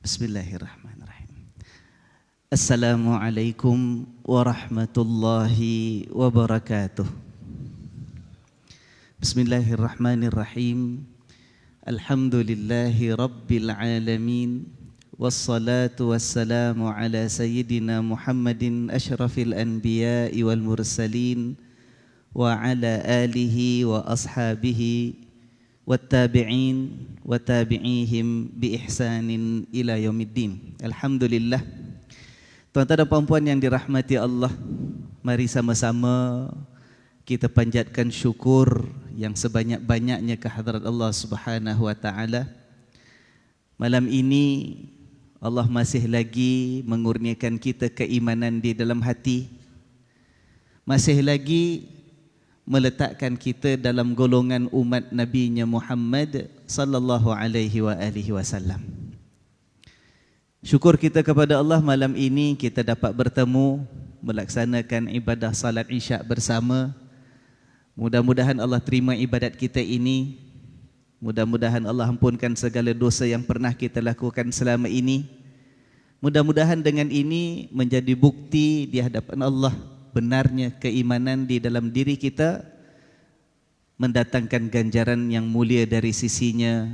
Bismillahirrahmanirrahim. Assalamualaikum warahmatullahi wabarakatuh. Bismillahirrahmanirrahim. Alhamdulillahi rabbil alamin. Wassalatu wassalamu ala sayyidina Muhammadin asyrafil anbiya'i wal mursalin wa ala alihi wa ashabihi wattabi'in wa tabi'ihim bi ihsanin ila yaumiddin. Alhamdulillah. Tuan-tuan dan puan-puan yang dirahmati Allah, mari sama-sama kita panjatkan syukur yang sebanyak-banyaknya ke hadirat Allah Subhanahu wa taala. Malam ini Allah masih lagi mengurniakan kita keimanan di dalam hati. Masih lagi meletakkan kita dalam golongan umat Nabi-Nya Muhammad sallallahu alaihi wasallam. Syukur kita kepada Allah, malam ini kita dapat bertemu melaksanakan ibadah salat Isyak bersama. Mudah-mudahan Allah terima ibadat kita ini. Mudah-mudahan Allah ampunkan segala dosa yang pernah kita lakukan selama ini. Mudah-mudahan dengan ini menjadi bukti di hadapan Allah benarnya keimanan di dalam diri kita, mendatangkan ganjaran yang mulia dari sisinya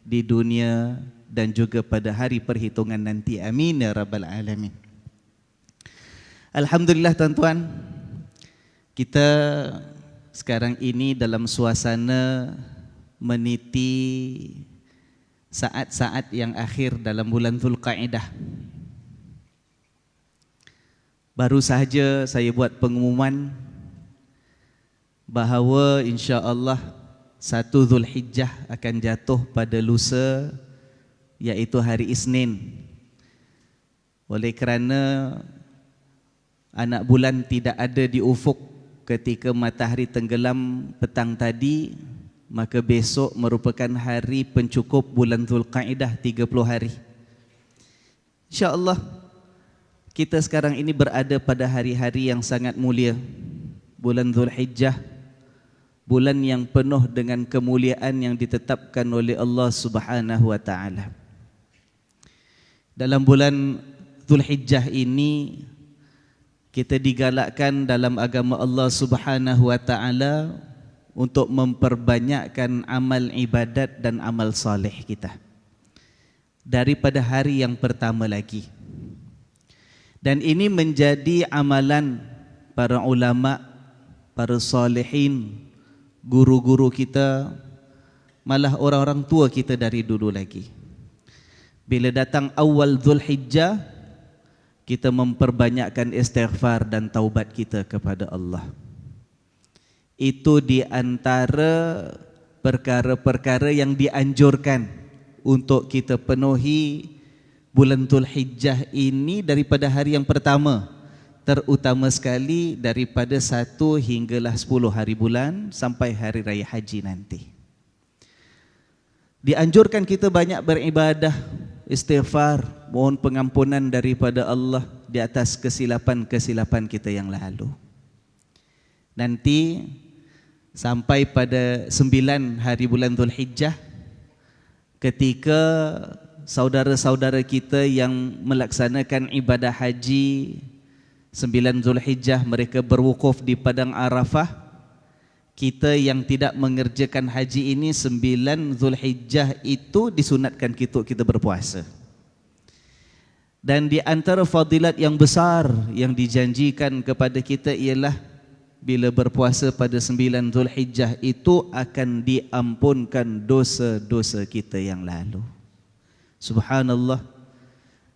di dunia dan juga pada hari perhitungan nanti. Amin ya rabbal alamin. Alhamdulillah tuan-tuan, kita sekarang ini dalam suasana meniti saat-saat yang akhir dalam bulan Dzulqa'dah. Baru sahaja saya buat pengumuman bahawa insya-Allah 1 Zulhijjah akan jatuh pada lusa, iaitu hari Isnin. Oleh kerana anak bulan tidak ada di ufuk ketika matahari tenggelam petang tadi, maka besok merupakan hari pencukup bulan Dzulqa'dah 30 hari. Insya-Allah kita sekarang ini berada pada hari-hari yang sangat mulia. Bulan Dzulhijjah, bulan yang penuh dengan kemuliaan yang ditetapkan oleh Allah Subhanahu wa taala. Dalam bulan Dzulhijjah ini kita digalakkan dalam agama Allah Subhanahu wa taala untuk memperbanyakkan amal ibadat dan amal soleh kita daripada hari yang pertama lagi. Dan ini menjadi amalan para ulama, para salihin, guru-guru kita, malah orang-orang tua kita dari dulu lagi. Bila datang awal Dzulhijjah, kita memperbanyakkan istighfar dan taubat kita kepada Allah. Itu di antara perkara-perkara yang dianjurkan untuk kita penuhi bulan Dzulhijjah ini daripada hari yang pertama, terutama sekali daripada 1 hinggalah 10 hari bulan sampai hari raya haji nanti. Dianjurkan kita banyak beribadah, istighfar, mohon pengampunan daripada Allah di atas kesilapan-kesilapan kita yang lalu. Nanti sampai pada 9 hari bulan Dzulhijjah, ketika saudara-saudara kita yang melaksanakan ibadah haji 9 Zulhijjah mereka berwukuf di Padang Arafah. Kita yang tidak mengerjakan haji ini 9 Zulhijjah itu disunatkan kita berpuasa. Dan di antara fadilat yang besar yang dijanjikan kepada kita ialah bila berpuasa pada 9 Zulhijjah itu akan diampunkan dosa-dosa kita yang lalu. Subhanallah.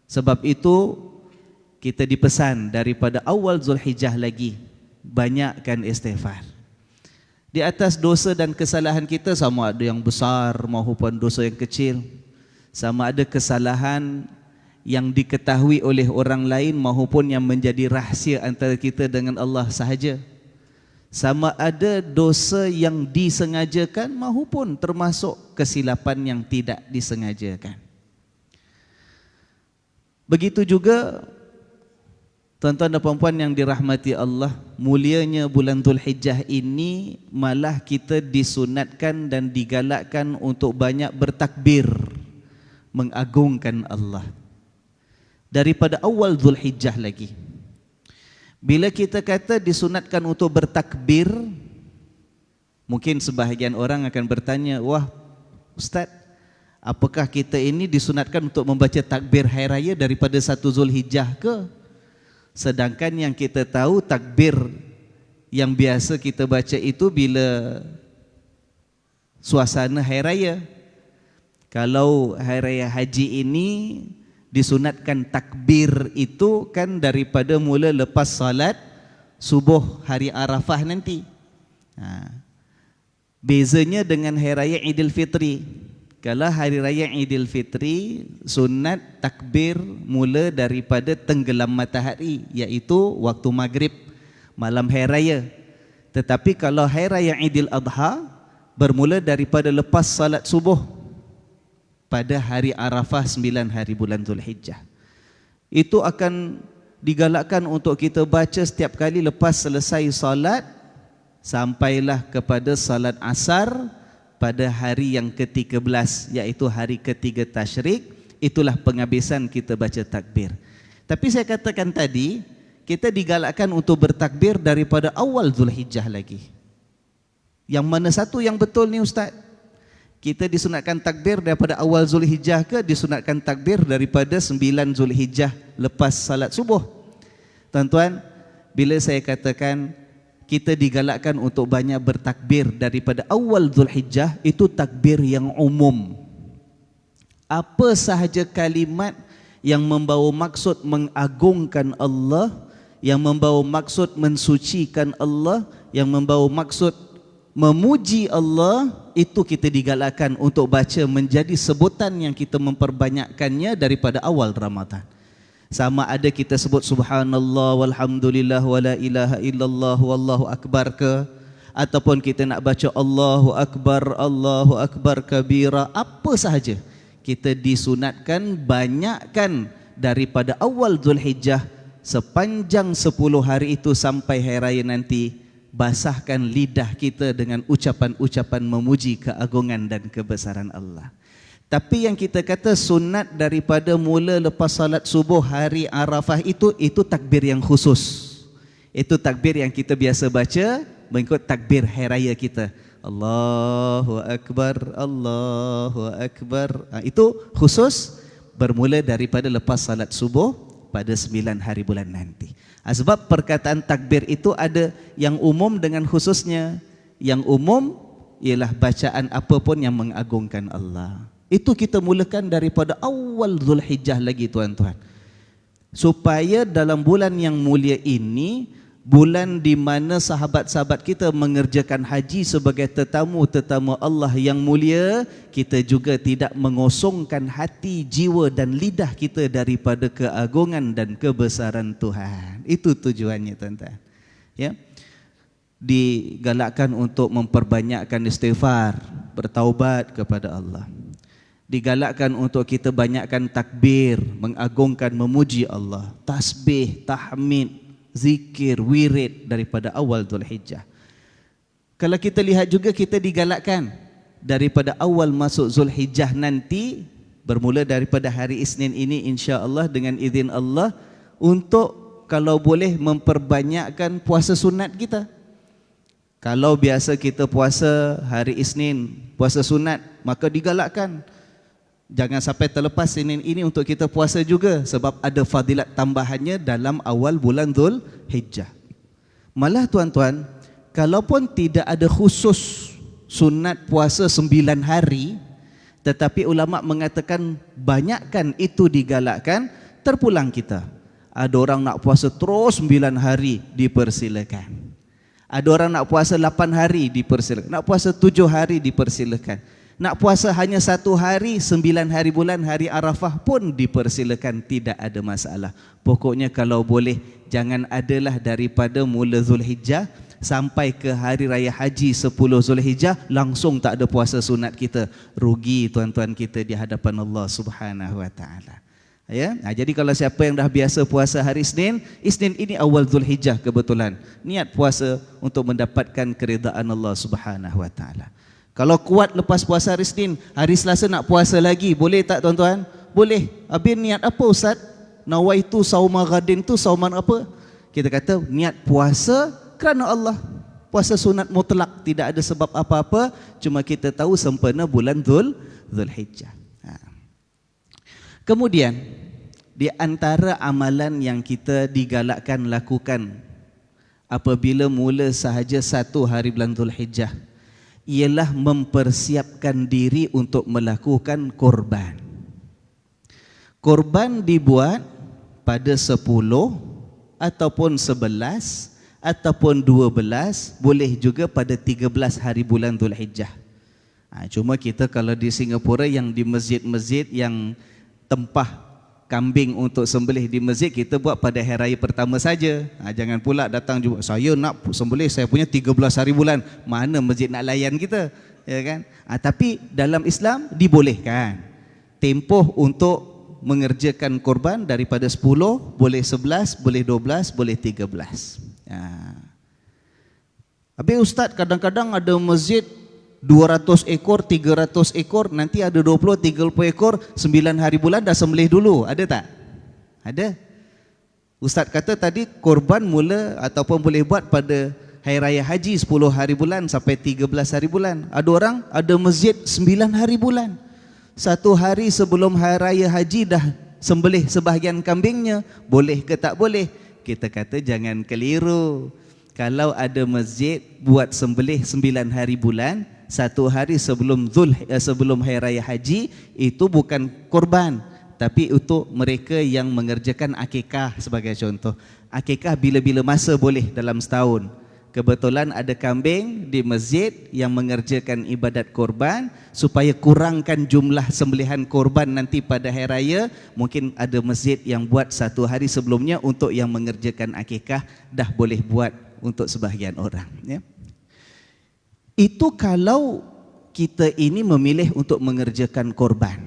Sebab itu kita dipesan daripada awal Zulhijjah lagi, banyakkan istighfar. Di atas dosa dan kesalahan kita, sama ada yang besar maupun dosa yang kecil, sama ada kesalahan yang diketahui oleh orang lain maupun yang menjadi rahsia antara kita dengan Allah sahaja, sama ada dosa yang disengajakan maupun termasuk kesilapan yang tidak disengajakan. Begitu juga tuan-tuan dan puan-puan yang dirahmati Allah, mulianya bulan Dzulhijjah ini malah kita disunatkan dan digalakkan untuk banyak bertakbir, mengagungkan Allah. daripada awal Zulhijjah lagi. Bila kita kata disunatkan untuk bertakbir, mungkin sebahagian orang akan bertanya, wah Ustaz, apakah kita ini disunatkan untuk membaca takbir hari raya daripada 1 Zulhijjah ke? Sedangkan yang kita tahu takbir yang biasa kita baca itu bila suasana hari raya. Kalau hari raya haji ini disunatkan takbir itu kan daripada mula lepas salat subuh hari Arafah nanti. Bezanya dengan hari raya Aidilfitri. Kalau hari raya Aidilfitri sunat takbir mula daripada tenggelam matahari, iaitu waktu maghrib malam hari raya. Tetapi kalau hari raya Aidil Adha bermula daripada lepas salat subuh pada hari Arafah 9 hari bulan Zulhijjah. Itu akan digalakkan untuk kita baca setiap kali lepas selesai salat sampailah kepada salat asar pada hari yang ke-13, iaitu hari ketiga tasyrik. Itulah penghabisan kita baca takbir. Tapi saya katakan tadi, kita digalakkan untuk bertakbir daripada awal Zulhijjah lagi. Yang mana satu yang betul ni Ustaz? Kita disunatkan takbir daripada awal Zulhijjah ke disunatkan takbir daripada 9 Zulhijjah lepas salat subuh? Tuan-tuan, bila saya katakan kita digalakkan untuk banyak bertakbir daripada awal Zulhijjah, itu takbir yang umum. Apa sahaja kalimat yang membawa maksud mengagungkan Allah, yang membawa maksud mensucikan Allah, yang membawa maksud memuji Allah, itu kita digalakkan untuk baca menjadi sebutan yang kita memperbanyakkannya daripada awal Ramadan. Sama ada kita sebut subhanallah walhamdulillah wala ilaha illallah wallahu akbar ke, ataupun kita nak baca Allahu akbar kabira, apa sahaja kita disunatkan banyakkan daripada awal Zulhijjah sepanjang 10 hari itu sampai hari raya nanti. Basahkan lidah kita dengan ucapan-ucapan memuji keagungan dan kebesaran Allah. Tapi yang kita kata sunat daripada mula lepas salat subuh hari Arafah itu takbir yang khusus. Itu takbir yang kita biasa baca mengikut takbir hari raya kita. Allahu Akbar, Allahu Akbar. Itu khusus bermula daripada lepas salat subuh pada 9 hari bulan nanti. Sebab perkataan takbir itu ada yang umum dengan khususnya. Yang umum ialah bacaan apapun yang mengagungkan Allah. Itu kita mulakan daripada awal Zulhijjah lagi tuan-tuan. Supaya dalam bulan yang mulia ini, bulan di mana sahabat-sahabat kita mengerjakan haji sebagai tetamu-tetamu Allah yang mulia, kita juga tidak mengosongkan hati, jiwa dan lidah kita daripada keagungan dan kebesaran Tuhan. Itu tujuannya tuan-tuan. Ya. Digalakkan untuk memperbanyakkan istighfar, bertaubat kepada Allah. Digalakkan untuk kita banyakkan takbir, mengagungkan, memuji Allah, tasbih, tahmid, zikir, wirid daripada awal Zulhijjah. Kalau kita lihat juga, kita digalakkan daripada awal masuk Zulhijjah nanti, bermula daripada hari Isnin ini insya-Allah dengan izin Allah, untuk kalau boleh memperbanyakkan puasa sunat kita. Kalau biasa kita puasa hari Isnin, puasa sunat, maka digalakkan jangan sampai terlepas Senin ini untuk kita puasa juga, sebab ada fadilat tambahannya dalam awal bulan Zulhijjah. Malah tuan-tuan, kalaupun tidak ada khusus sunat puasa 9 hari, tetapi ulama mengatakan banyakkan itu digalakkan, terpulang kita. Ada orang nak puasa terus 9 hari, dipersilakan. Ada orang nak puasa 8 hari, dipersilakan. Nak puasa 7 hari, dipersilakan. Nak puasa hanya 1 hari, 9 hari bulan, hari Arafah pun dipersilakan, tidak ada masalah. Pokoknya kalau boleh, jangan adalah daripada mula Zulhijjah sampai ke hari raya haji 10 Zulhijjah langsung tak ada puasa sunat kita. Rugi tuan-tuan kita di hadapan Allah Subhanahu wa taala. Ya, jadi kalau siapa yang dah biasa puasa hari Isnin, Isnin ini awal Zulhijjah kebetulan, niat puasa untuk mendapatkan keridaan Allah Subhanahu wa taala. Kalau kuat lepas puasa hari Isnin, hari Selasa nak puasa lagi, boleh tak tuan-tuan? Boleh. Habis niat apa Ustaz? nawaitu sauma ghadin tu sauman apa? Kita kata niat puasa kerana Allah. Puasa sunat mutlak, tidak ada sebab apa-apa, cuma kita tahu sempena bulan Zulhijjah. Kemudian di antara amalan yang kita digalakkan lakukan apabila mula sahaja 1 hari bulan Zulhijjah ialah mempersiapkan diri untuk melakukan korban. Korban dibuat pada 10 ataupun 11 ataupun 12, boleh juga pada 13 hari bulan Zulhijjah. Cuma kita kalau di Singapura yang di masjid-masjid yang tempah kambing untuk sembelih di masjid, kita buat pada hari raya pertama saja. Jangan pula datang juga, saya nak sembelih saya punya 13 hari bulan, mana masjid nak layan kita, ya kan? Tapi dalam Islam dibolehkan tempoh untuk mengerjakan korban daripada 10, boleh 11, boleh 12, boleh 13. Habis Ustaz, kadang-kadang ada masjid 200 ekor, 300 ekor, nanti ada 20, 30 ekor, 9 hari bulan dah sembelih dulu, ada tak? Ada. Ustaz kata tadi korban mula ataupun boleh buat pada Hari Raya Haji 10 hari bulan sampai 13 hari bulan. Ada orang ada masjid 9 hari bulan, 1 hari sebelum Hari Raya Haji dah sembelih sebahagian kambingnya. Boleh ke tak boleh? Kita kata jangan keliru. Kalau ada masjid buat sembelih 9 hari bulan, 1 hari sebelum sebelum Hari Raya Haji, itu bukan korban, tapi untuk mereka yang mengerjakan akikah sebagai contoh. Akikah bila-bila masa boleh dalam setahun. Kebetulan ada kambing di masjid yang mengerjakan ibadat korban, supaya kurangkan jumlah sembelihan korban nanti pada hari raya, mungkin ada masjid yang buat 1 hari sebelumnya untuk yang mengerjakan akikah, dah boleh buat untuk sebahagian orang, ya. Itu kalau kita ini memilih untuk mengerjakan korban.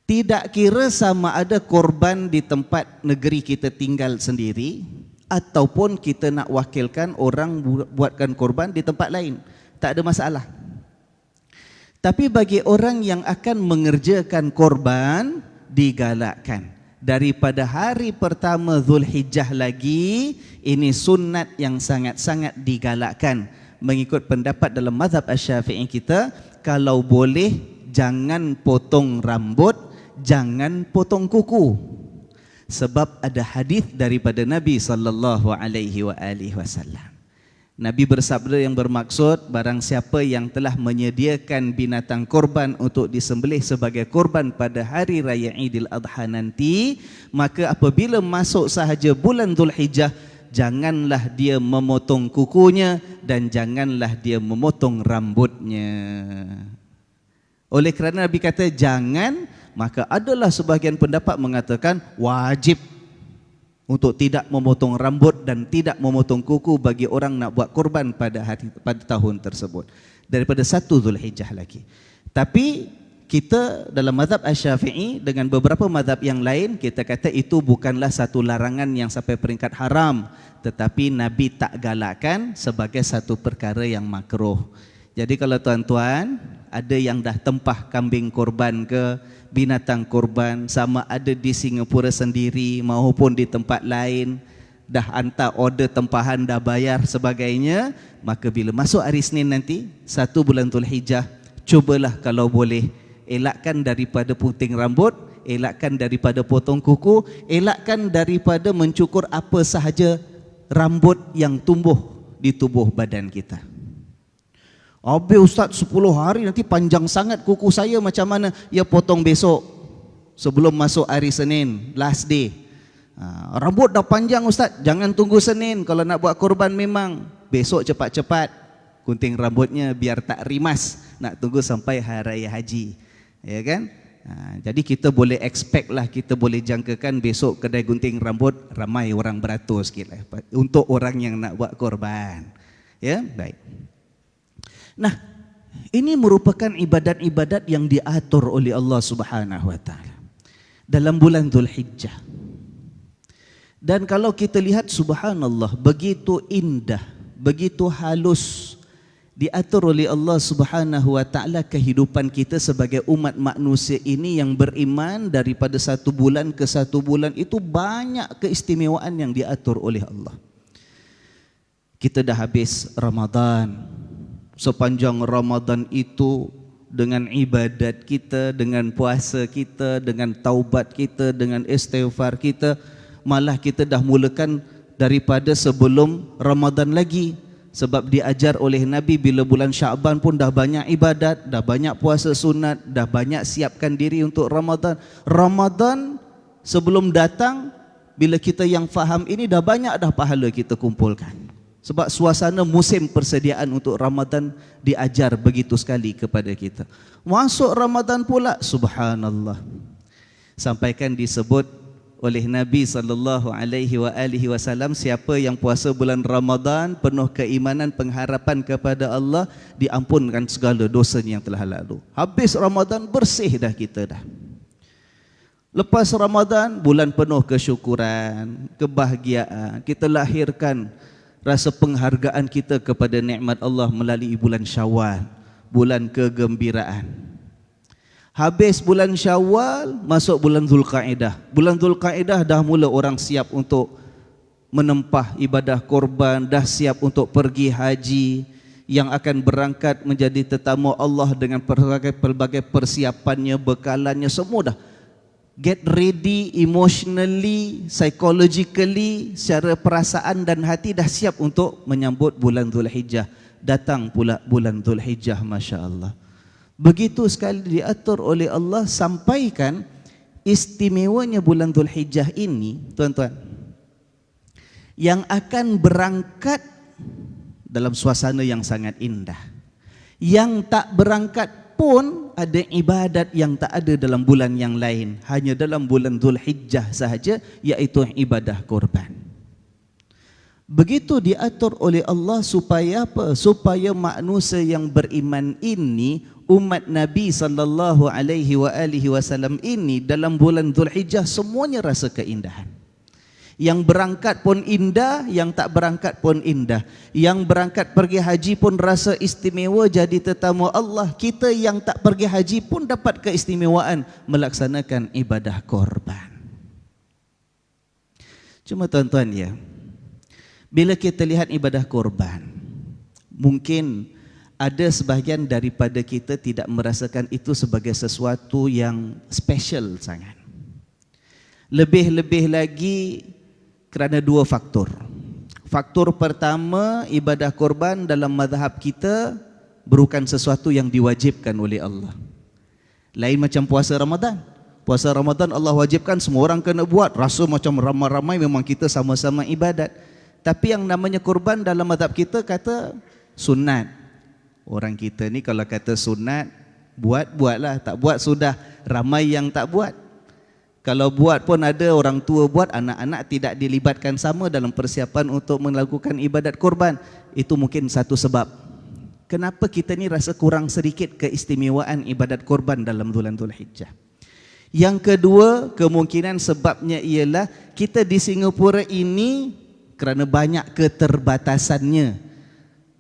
Tidak kira sama ada korban di tempat negeri kita tinggal sendiri ataupun kita nak wakilkan orang buatkan korban di tempat lain, tak ada masalah. Tapi bagi orang yang akan mengerjakan korban, digalakkan daripada hari pertama Zulhijjah lagi. Ini sunnat yang sangat-sangat digalakkan. Mengikut pendapat dalam mazhab Asy-Syafi'i kita, kalau boleh jangan potong rambut, jangan potong kuku. Sebab ada hadis daripada Nabi sallallahu alaihi wasallam. Nabi bersabda yang bermaksud, barang siapa yang telah menyediakan binatang korban untuk disembelih sebagai korban pada hari raya Idul Adha nanti, maka apabila masuk sahaja bulan Zulhijjah, janganlah dia memotong kukunya dan janganlah dia memotong rambutnya. Oleh kerana Nabi kata jangan, maka adalah sebahagian pendapat mengatakan wajib untuk tidak memotong rambut dan tidak memotong kuku bagi orang nak buat korban pada tahun tersebut daripada 1 Zulhijjah lagi. Tapi kita dalam mazhab Asy-Syafi'i dengan beberapa mazhab yang lain, kita kata itu bukanlah satu larangan yang sampai peringkat haram, tetapi Nabi tak galakkan sebagai satu perkara yang makruh. Jadi kalau tuan-tuan ada yang dah tempah kambing korban ke binatang korban, sama ada di Singapura sendiri maupun di tempat lain, dah hantar order tempahan, dah bayar sebagainya, maka bila masuk hari Senin nanti 1 bulan Zulhijjah, cubalah kalau boleh elakkan daripada puting rambut, elakkan daripada potong kuku, elakkan daripada mencukur apa sahaja rambut yang tumbuh di tubuh badan kita. Habis Ustaz 10 hari nanti panjang sangat kuku saya, macam mana? Ya potong besok sebelum masuk hari Senin, last day. Rambut dah panjang Ustaz, jangan tunggu Senin. Kalau nak buat korban memang besok cepat-cepat gunting rambutnya biar tak rimas, nak tunggu sampai hari raya haji, ya kan? Jadi kita boleh expect lah, kita boleh jangkakan besok kedai gunting rambut ramai orang beratus sikit lah untuk orang yang nak buat korban, ya. Baik. Nah, ini merupakan ibadat-ibadat yang diatur oleh Allah Subhanahu wa taala dalam bulan Zulhijjah. Dan kalau kita lihat subhanallah, begitu indah, begitu halus diatur oleh Allah Subhanahu wa taala kehidupan kita sebagai umat manusia ini yang beriman daripada satu bulan ke satu bulan itu banyak keistimewaan yang diatur oleh Allah. Kita dah habis Ramadan. Sepanjang Ramadan itu dengan ibadat kita, dengan puasa kita, dengan taubat kita, dengan istighfar kita, malah kita dah mulakan daripada sebelum Ramadan lagi. Sebab diajar oleh Nabi bila bulan Syaban pun dah banyak ibadat, dah banyak puasa sunat, dah banyak siapkan diri untuk Ramadan. Ramadan sebelum datang, bila kita yang faham ini dah banyak dah pahala kita kumpulkan. Sebab suasana musim persediaan untuk Ramadan diajar begitu sekali kepada kita. Masuk Ramadan pula, subhanallah. Sampaikan disebut oleh Nabi SAW, siapa yang puasa bulan Ramadan penuh keimanan, pengharapan kepada Allah, diampunkan segala dosanya yang telah lalu. Habis Ramadan bersih dah kita dah. Lepas Ramadan bulan penuh kesyukuran, kebahagiaan, kita lahirkan rasa penghargaan kita kepada nikmat Allah melalui bulan Syawal, bulan kegembiraan. Habis bulan Syawal, masuk bulan Zulqa'edah. Bulan Zulqa'edah dah mula orang siap untuk menempah ibadah korban, dah siap untuk pergi haji, yang akan berangkat menjadi tetamu Allah dengan pelbagai persiapannya, bekalannya, semua dah get ready emotionally, psychologically, secara perasaan dan hati dah siap untuk menyambut bulan Zulhijjah. Datang pula bulan Zulhijjah, Masya Allah. Begitu sekali diatur oleh Allah, sampaikan istimewanya bulan Zulhijjah ini, tuan-tuan, yang akan berangkat dalam suasana yang sangat indah. Yang tak berangkat pun ada ibadat yang tak ada dalam bulan yang lain, hanya dalam bulan Zulhijjah sahaja, iaitu ibadah korban. Begitu diatur oleh Allah supaya apa? Supaya manusia yang beriman ini, umat Nabi SAW ini dalam bulan Zulhijjah semuanya rasa keindahan. Yang berangkat pun indah, yang tak berangkat pun indah. Yang berangkat pergi haji pun rasa istimewa jadi tetamu Allah. Kita yang tak pergi haji pun dapat keistimewaan melaksanakan ibadah korban. Cuma tuan-tuan ya, bila kita lihat ibadah korban, mungkin ada sebahagian daripada kita tidak merasakan itu sebagai sesuatu yang special sangat. Lebih-lebih lagi kerana dua faktor. Faktor pertama, ibadah korban dalam mazhab kita bukan sesuatu yang diwajibkan oleh Allah. Lain macam puasa Ramadan. Puasa Ramadan Allah wajibkan, semua orang kena buat. Rasa macam ramai-ramai, memang kita sama-sama ibadat. Tapi yang namanya korban dalam mazhab kita kata sunat. Orang kita ni kalau kata sunat, buatlah, tak buat sudah ramai yang tak buat. Kalau buat pun ada orang tua buat, anak-anak tidak dilibatkan sama dalam persiapan untuk melakukan ibadat korban. Itu mungkin satu sebab kenapa kita ni rasa kurang sedikit keistimewaan ibadat korban dalam bulan Zulhijjah. Yang kedua, kemungkinan sebabnya ialah kita di Singapura ini kerana banyak keterbatasannya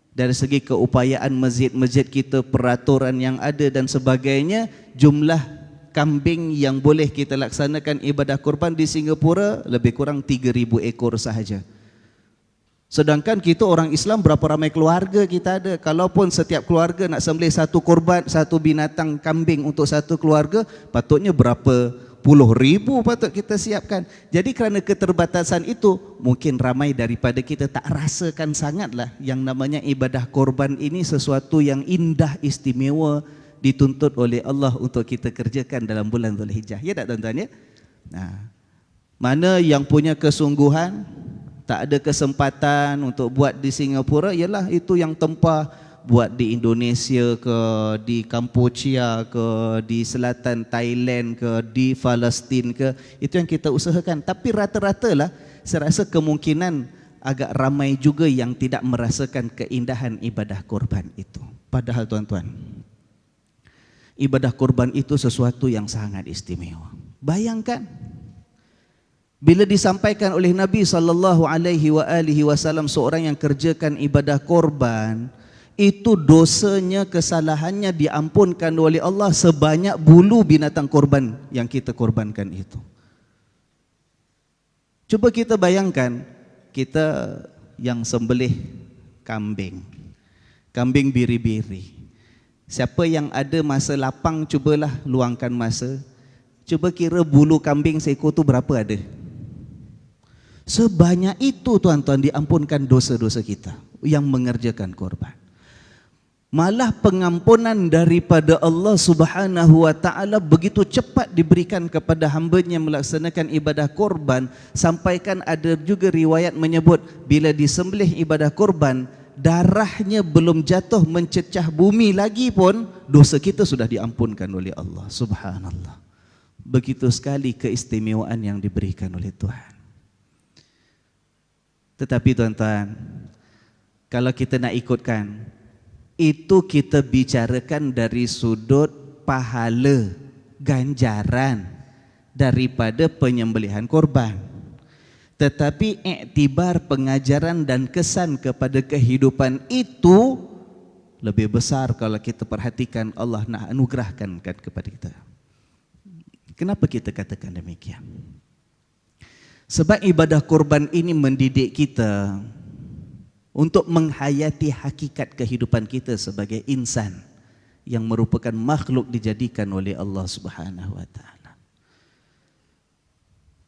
dari segi keupayaan masjid-masjid kita, peraturan yang ada dan sebagainya, jumlah kambing yang boleh kita laksanakan ibadah korban di Singapura lebih kurang 3,000 ekor sahaja. Sedangkan kita orang Islam berapa ramai keluarga kita ada. Kalaupun setiap keluarga nak sembelih satu korban, satu binatang kambing untuk satu keluarga, patutnya berapa puluh ribu patut kita siapkan. Jadi kerana keterbatasan itu, mungkin ramai daripada kita tak rasakan sangatlah yang namanya ibadah korban ini sesuatu yang indah, istimewa, dituntut oleh Allah untuk kita kerjakan dalam bulan Zulhijjah. Ya tak tuan-tuan ya? Nah, mana yang punya kesungguhan, tak ada kesempatan untuk buat di Singapura, ialah itu yang tempah buat di Indonesia ke, di Kampuchea ke, di selatan Thailand ke, di Palestin ke, itu yang kita usahakan. Tapi rata-rata lah, saya rasa kemungkinan agak ramai juga yang tidak merasakan keindahan ibadah korban itu. Padahal tuan-tuan, ibadah korban itu sesuatu yang sangat istimewa. Bayangkan, bila disampaikan oleh Nabi SAW seorang yang kerjakan ibadah korban, itu dosanya, kesalahannya diampunkan oleh Allah sebanyak bulu binatang korban yang kita korbankan itu. Cuba kita bayangkan, kita yang sembelih kambing, kambing biri-biri. Siapa yang ada masa lapang, cubalah luangkan masa. Cuba kira bulu kambing seekor tu berapa ada. Sebanyak itu tuan-tuan diampunkan dosa-dosa kita yang mengerjakan korban. Malah pengampunan daripada Allah Subhanahu wa ta'ala begitu cepat diberikan kepada hamba-Nya melaksanakan ibadah korban, sampaikan ada juga riwayat menyebut bila disembelih ibadah korban, darahnya belum jatuh mencecah bumi lagi pun dosa kita sudah diampunkan oleh Allah. Subhanallah. Begitu sekali keistimewaan yang diberikan oleh Tuhan. Tetapi tuan-tuan, kalau kita nak ikutkan, itu kita bicarakan dari sudut pahala, ganjaran daripada penyembelihan korban. Tetapi iktibar pengajaran dan kesan kepada kehidupan itu lebih besar kalau kita perhatikan Allah nak anugerahkan kepada kita. Kenapa kita katakan demikian? Sebab ibadah korban ini mendidik kita untuk menghayati hakikat kehidupan kita sebagai insan yang merupakan makhluk dijadikan oleh Allah Subhanahu wa ta'ala.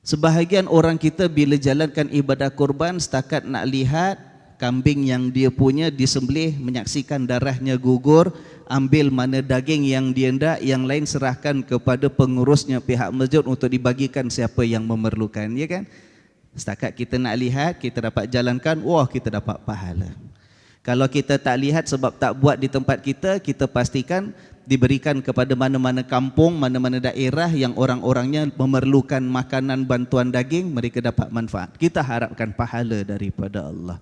Sebahagian orang kita bila jalankan ibadah korban setakat nak lihat kambing yang dia punya disembelih, menyaksikan darahnya gugur, ambil mana daging yang dia hendak, yang lain serahkan kepada pengurusnya pihak masjid untuk dibagikan siapa yang memerlukan, ya kan? Setakat kita nak lihat, kita dapat jalankan, wah kita dapat pahala. Kalau kita tak lihat sebab tak buat di tempat kita, kita pastikan diberikan kepada mana-mana kampung, mana-mana daerah yang orang-orangnya memerlukan makanan bantuan daging, mereka dapat manfaat. Kita harapkan pahala daripada Allah.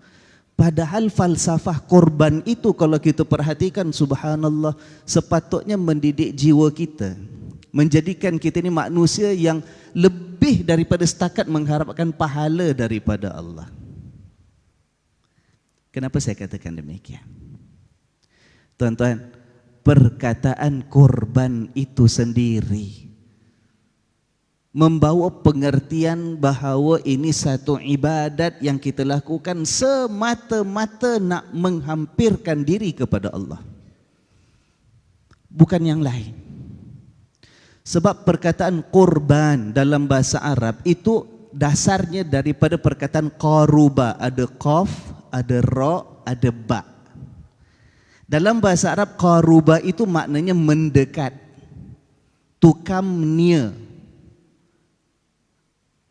Padahal falsafah korban itu kalau kita perhatikan, subhanallah, sepatutnya mendidik jiwa kita, menjadikan kita ini manusia yang lebih daripada setakat mengharapkan pahala daripada Allah. Kenapa saya katakan demikian? Tuan-tuan, perkataan korban itu sendiri membawa pengertian bahawa ini satu ibadat yang kita lakukan semata-mata nak menghampirkan diri kepada Allah, bukan yang lain. Sebab perkataan korban dalam bahasa Arab itu dasarnya daripada perkataan qaruba, ada qaf, ada ra, ada ba. Dalam bahasa Arab qaruba itu maknanya mendekat, to come near.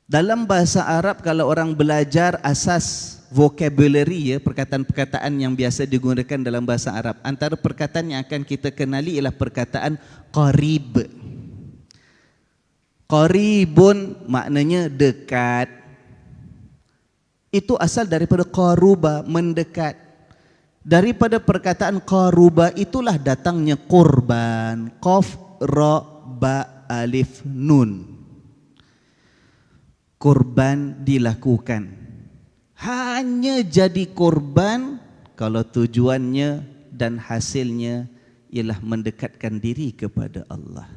Dalam bahasa Arab kalau orang belajar asas vocabulary, ya, perkataan-perkataan yang biasa digunakan dalam bahasa Arab, antara perkataan yang akan kita kenali ialah perkataan qarib. Qaribun maknanya dekat. Itu asal daripada qaruba, mendekat. Daripada perkataan qaruba itulah datangnya korban, qaf, ra, ba, alif, nun. Korban dilakukan. Hanya jadi korban kalau tujuannya dan hasilnya ialah mendekatkan diri kepada Allah.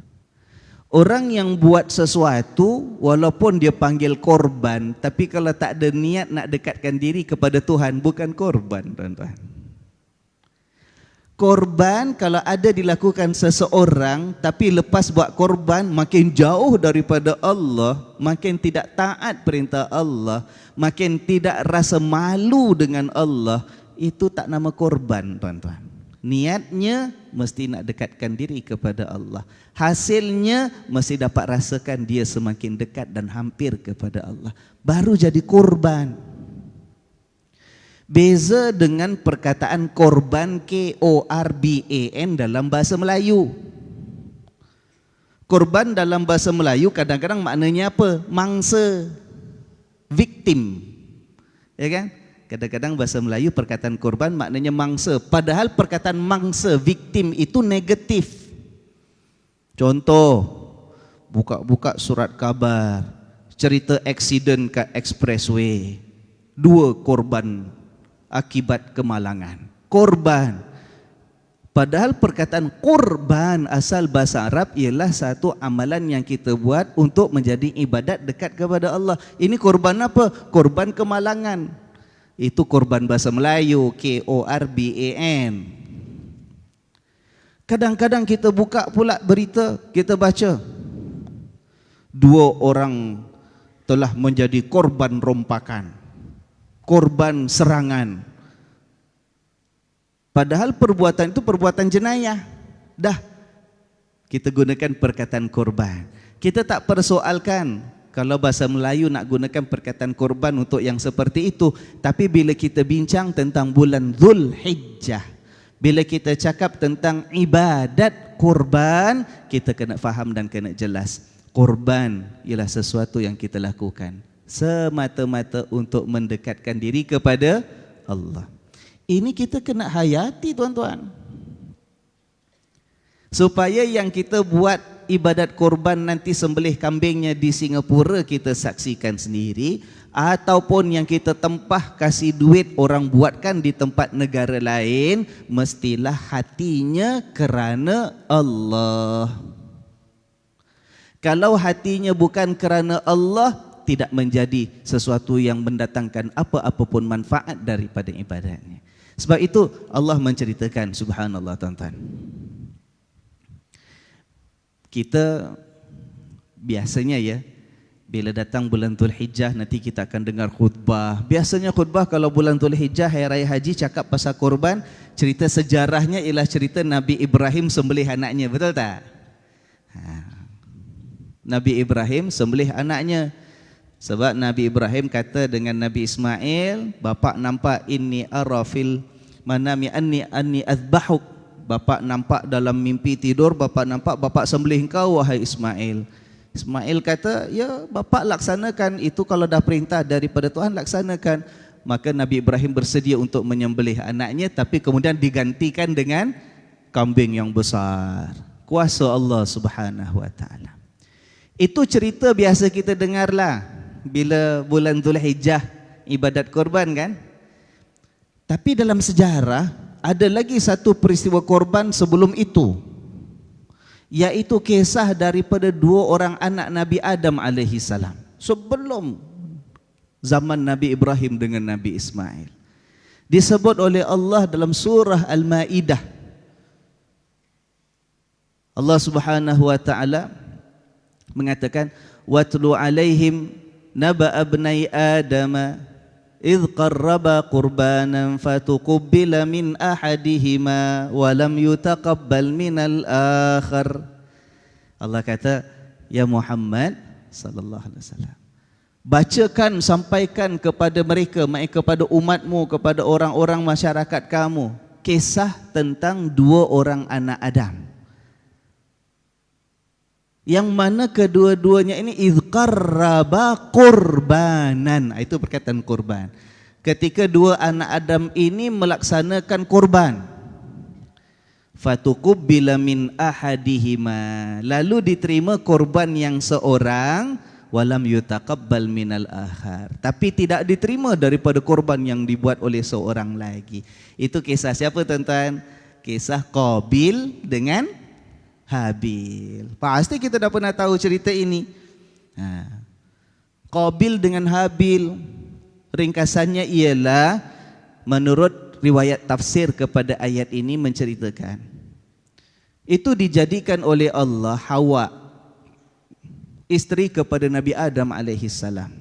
Orang yang buat sesuatu walaupun dia panggil korban, tapi kalau tak ada niat nak dekatkan diri kepada Tuhan, bukan korban, tuan-tuan. Korban kalau ada dilakukan seseorang tapi lepas buat korban makin jauh daripada Allah, makin tidak taat perintah Allah, makin tidak rasa malu dengan Allah, itu tak nama korban, tuan-tuan. Niatnya mesti nak dekatkan diri kepada Allah. Hasilnya mesti dapat rasakan dia semakin dekat dan hampir kepada Allah. Baru jadi korban. Beza dengan perkataan korban, K-O-R-B-A-N dalam bahasa Melayu. Korban dalam bahasa Melayu kadang-kadang maknanya apa? Mangsa, victim. Ya kan? Kadang-kadang bahasa Melayu perkataan korban maknanya mangsa. Padahal perkataan mangsa, victim itu negatif. Contoh, buka-buka surat khabar, cerita aksiden kat expressway, 2 korban akibat kemalangan. Korban. Padahal perkataan kurban asal bahasa Arab ialah satu amalan yang kita buat untuk menjadi ibadat dekat kepada Allah. Ini kurban apa? Kurban kemalangan. Itu kurban bahasa Melayu, Korban. Kadang-kadang kita buka pula berita, kita baca 2 orang telah menjadi korban rompakan, korban serangan. Padahal perbuatan itu perbuatan jenayah. Dah kita gunakan perkataan korban. Kita tak persoalkan kalau bahasa Melayu nak gunakan perkataan korban untuk yang seperti itu. Tapi bila kita bincang tentang bulan Zulhijjah, bila kita cakap tentang ibadat korban, kita kena faham dan kena jelas. Korban ialah sesuatu yang kita lakukan semata-mata untuk mendekatkan diri kepada Allah. Ini kita kena hayati tuan-tuan, supaya yang kita buat ibadat korban nanti sembelih kambingnya di Singapura kita saksikan sendiri, ataupun yang kita tempah kasih duit orang buatkan di tempat negara lain, mestilah hatinya kerana Allah. Kalau hatinya bukan kerana Allah, tidak menjadi sesuatu yang mendatangkan apa-apa pun manfaat daripada ibadatnya. Sebab itu Allah menceritakan, subhanallah tuan-tuan, kita biasanya ya, bila datang bulan Zulhijjah nanti kita akan dengar khutbah. Biasanya khutbah kalau bulan Zulhijjah Hari Raya Haji cakap pasal korban, cerita sejarahnya ialah cerita Nabi Ibrahim sembelih anaknya, betul tak? Nabi Ibrahim sembelih anaknya. Sebab Nabi Ibrahim kata dengan Nabi Ismail, bapak nampak inni arafil manami anni azbahuk. Bapak nampak dalam mimpi tidur, bapak nampak bapak sembelih engkau wahai Ismail. Ismail kata, ya bapak laksanakan itu, kalau dah perintah daripada Tuhan laksanakan. Maka Nabi Ibrahim bersedia untuk menyembelih anaknya, tapi kemudian digantikan dengan kambing yang besar. Kuasa Allah Subhanahu wa taala. Itu cerita biasa kita dengarlah bila bulan Zulhijjah ibadat korban kan. Tapi dalam sejarah ada lagi satu peristiwa korban sebelum itu, yaitu kisah daripada 2 orang anak Nabi Adam alaihi salam sebelum zaman Nabi Ibrahim dengan Nabi Ismail. Disebut oleh Allah dalam surah Al-Maidah. Allah Subhanahu wa taala mengatakan, watlu alaihim naba abnai adama idh qarraba qurbanan fatuqubila min ahadihima wa lam yutaqabbal minal akhar. Allah kata, ya Muhammad sallallahu alaihi wasallam, bacakan, sampaikan kepada mereka, maksudnya kepada umatmu, kepada orang-orang masyarakat kamu, kisah tentang 2 orang anak Adam, yang mana kedua-duanya ini izqarraba qurbanan. Itu perkataan kurban. Ketika 2 anak Adam ini melaksanakan kurban, fatuqubbila min ahadihima, lalu diterima kurban yang seorang, walam yutaqabbal minal akhar, tapi tidak diterima daripada kurban yang dibuat oleh seorang lagi. Itu kisah siapa tuan-tuan? Kisah Qabil dengan Habil. Pasti kita dah pernah tahu cerita ini. Qabil dengan Habil, ringkasannya ialah, menurut riwayat tafsir kepada ayat ini menceritakan, itu dijadikan oleh Allah Hawa, isteri kepada Nabi Adam alaihi salam,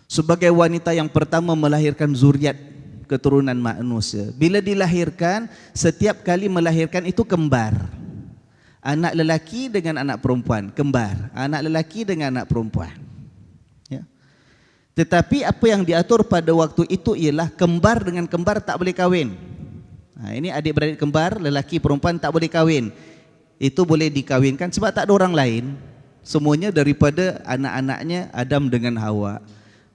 sebagai wanita yang pertama melahirkan zuriat, keturunan manusia. Bila dilahirkan, setiap kali melahirkan itu kembar. Anak lelaki dengan anak perempuan, kembar. Anak lelaki dengan anak perempuan. Ya. Tetapi apa yang diatur pada waktu itu ialah kembar dengan kembar tak boleh kahwin. Ini adik-beradik kembar, lelaki perempuan tak boleh kahwin. Itu boleh dikahwinkan sebab tak ada orang lain. Semuanya daripada anak-anaknya Adam dengan Hawa.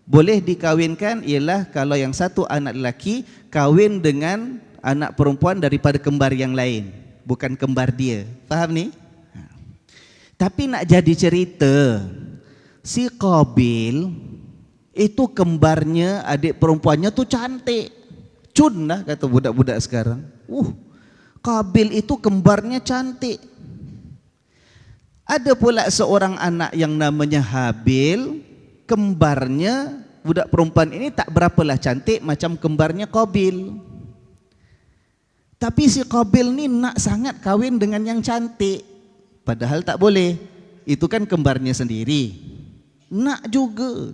Boleh dikahwinkan ialah kalau yang satu anak lelaki kahwin dengan anak perempuan daripada kembar yang lain, bukan kembar dia. Faham ni? Tapi nak jadi cerita, si Qabil itu kembarnya, adik perempuannya tu cantik. Cun lah kata budak-budak sekarang. Qabil itu kembarnya cantik. Ada pula seorang anak yang namanya Habil, kembarnya budak perempuan ini tak berapalah cantik macam kembarnya Qabil. Tapi si Qabil ni nak sangat kahwin dengan yang cantik, padahal tak boleh. Itu kan kembarnya sendiri. Nak juga.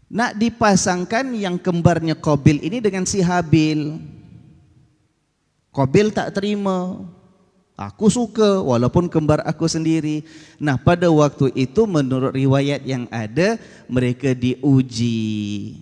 Nak dipasangkan yang kembarnya Qabil ini dengan si Habil. Qabil tak terima. Aku suka walaupun kembar aku sendiri. Nah, pada waktu itu menurut riwayat yang ada, mereka diuji.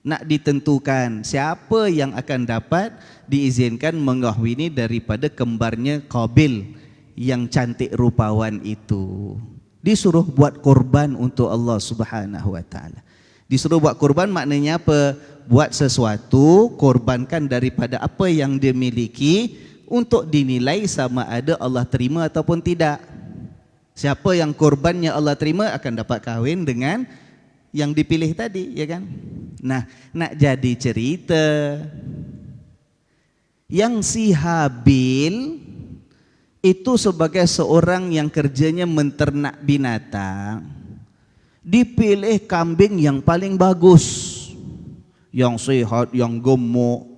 Nak ditentukan siapa yang akan dapat diizinkan mengahwini daripada kembarnya Qabil yang cantik rupawan itu. Disuruh buat korban untuk Allah Subhanahu wa taala. Disuruh buat korban maknanya apa? Buat sesuatu, korbankan daripada apa yang dia miliki untuk dinilai sama ada Allah terima ataupun tidak. Siapa yang korbannya Allah terima akan dapat kahwin dengan yang dipilih tadi, ya kan? Nah, nak jadi cerita yang si Habil itu sebagai seorang yang kerjanya menternak binatang, dipilih kambing yang paling bagus, yang sehat, yang gemuk.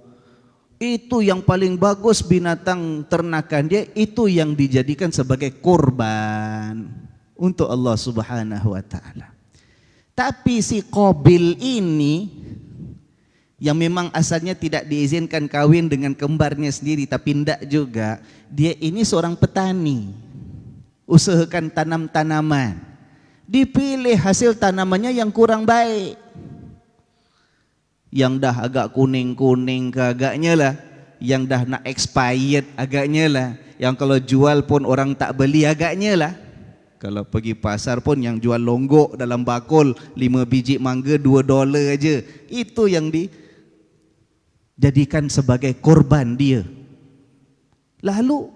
Itu yang paling bagus binatang ternakan dia, itu yang dijadikan sebagai korban untuk Allah Subhanahu wa taala. Tapi si Qabil ini yang memang asalnya tidak diizinkan kahwin dengan kembarnya sendiri, tapi tidak juga, dia ini seorang petani, usahakan tanam tanaman, dipilih hasil tanamannya yang kurang baik, yang dah agak kuning-kuning ke agaknya lah, yang dah nak expired agaknya lah, yang kalau jual pun orang tak beli agaknya lah. Kalau pergi pasar pun yang jual longgok dalam bakul 5 biji mangga $2 aja, itu yang dijadikan sebagai korban dia. Lalu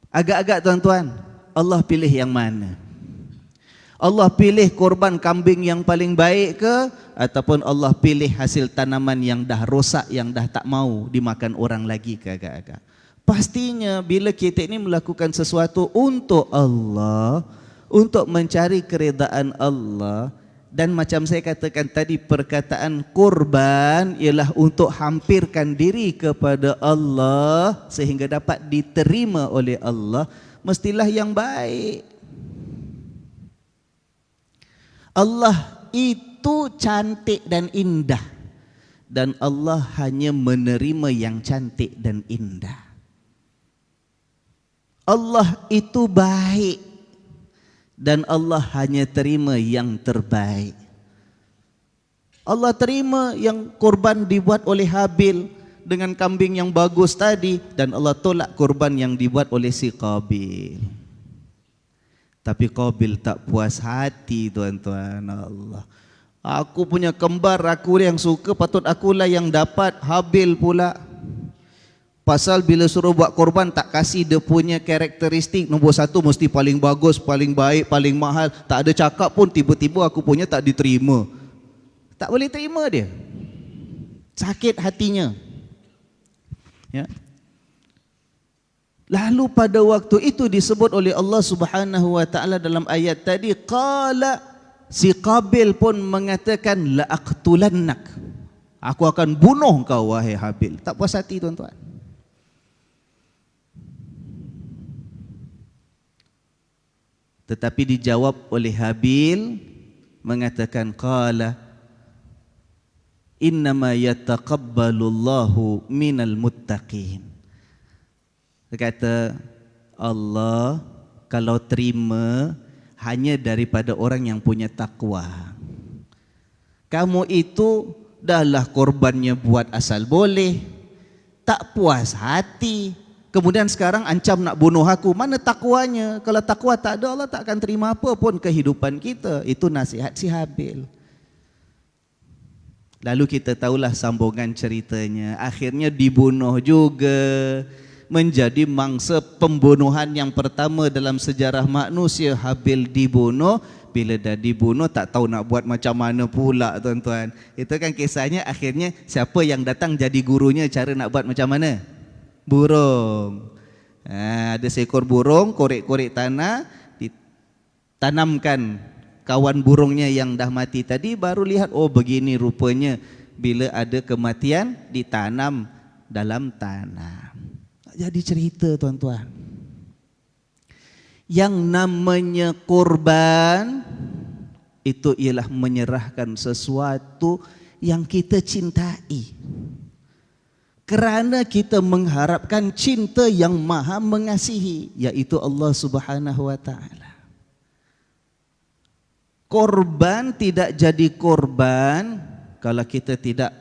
agak-agak tuan-tuan, Allah pilih yang mana? Allah pilih korban kambing yang paling baik ke, ataupun Allah pilih hasil tanaman yang dah rosak, yang dah tak mau dimakan orang lagi ke agak-agak? Pastinya bila kita ini melakukan sesuatu untuk Allah, untuk mencari keredaan Allah, dan macam saya katakan tadi, perkataan korban ialah untuk hampirkan diri kepada Allah sehingga dapat diterima oleh Allah, mestilah yang baik. Allah itu cantik dan indah, dan Allah hanya menerima yang cantik dan indah. Allah itu baik, dan Allah hanya terima yang terbaik. Allah terima yang korban dibuat oleh Habil dengan kambing yang bagus tadi, dan Allah tolak korban yang dibuat oleh si Qabil. Tapi Qabil tak puas hati, tuan-tuan. Allah, aku punya kembar, aku yang suka, patut akulah yang dapat. Habil pula, pasal bila suruh buat korban tak kasih dia punya karakteristik. Nombor 1 mesti paling bagus, paling baik, paling mahal. Tak ada cakap pun, tiba-tiba aku punya tak diterima. Tak boleh terima dia. Sakit hatinya. Ya. Lalu pada waktu itu disebut oleh Allah Subhanahu wa taala dalam ayat tadi, qala, si Qabil pun mengatakan, la aqtulannak, aku akan bunuh kau wahai Habil. Tak puas hati, tuan-tuan. Tetapi dijawab oleh Habil, mengatakan, qala innama yataqabbalullahu minal muttaqin. Dia kata, Allah kalau terima hanya daripada orang yang punya takwa. Kamu itu dahlah korbannya buat asal boleh, tak puas hati, kemudian sekarang ancam nak bunuh aku. Mana takwanya? Kalau takwa tak ada, Allah tak akan terima apa pun kehidupan kita. Itu nasihat si Habil. Lalu kita tahulah sambungan ceritanya. Akhirnya dibunuh juga. menjadi mangsa pembunuhan yang pertama dalam sejarah manusia. Habil dibunuh, bila dah dibunuh tak tahu nak buat macam mana pula tuan-tuan. Itu kan kisahnya, akhirnya siapa yang datang jadi gurunya cara nak buat macam mana? Burung. Ada seekor burung korek-korek tanah, ditanamkan kawan burungnya yang dah mati tadi, baru lihat oh begini rupanya bila ada kematian ditanam dalam tanah. Jadi cerita tuan-tuan. Yang namanya korban itu ialah menyerahkan sesuatu yang kita cintai, kerana kita mengharapkan cinta yang maha mengasihi, yaitu Allah Subhanahu wa ta'ala. Korban tidak jadi korban kalau kita tidak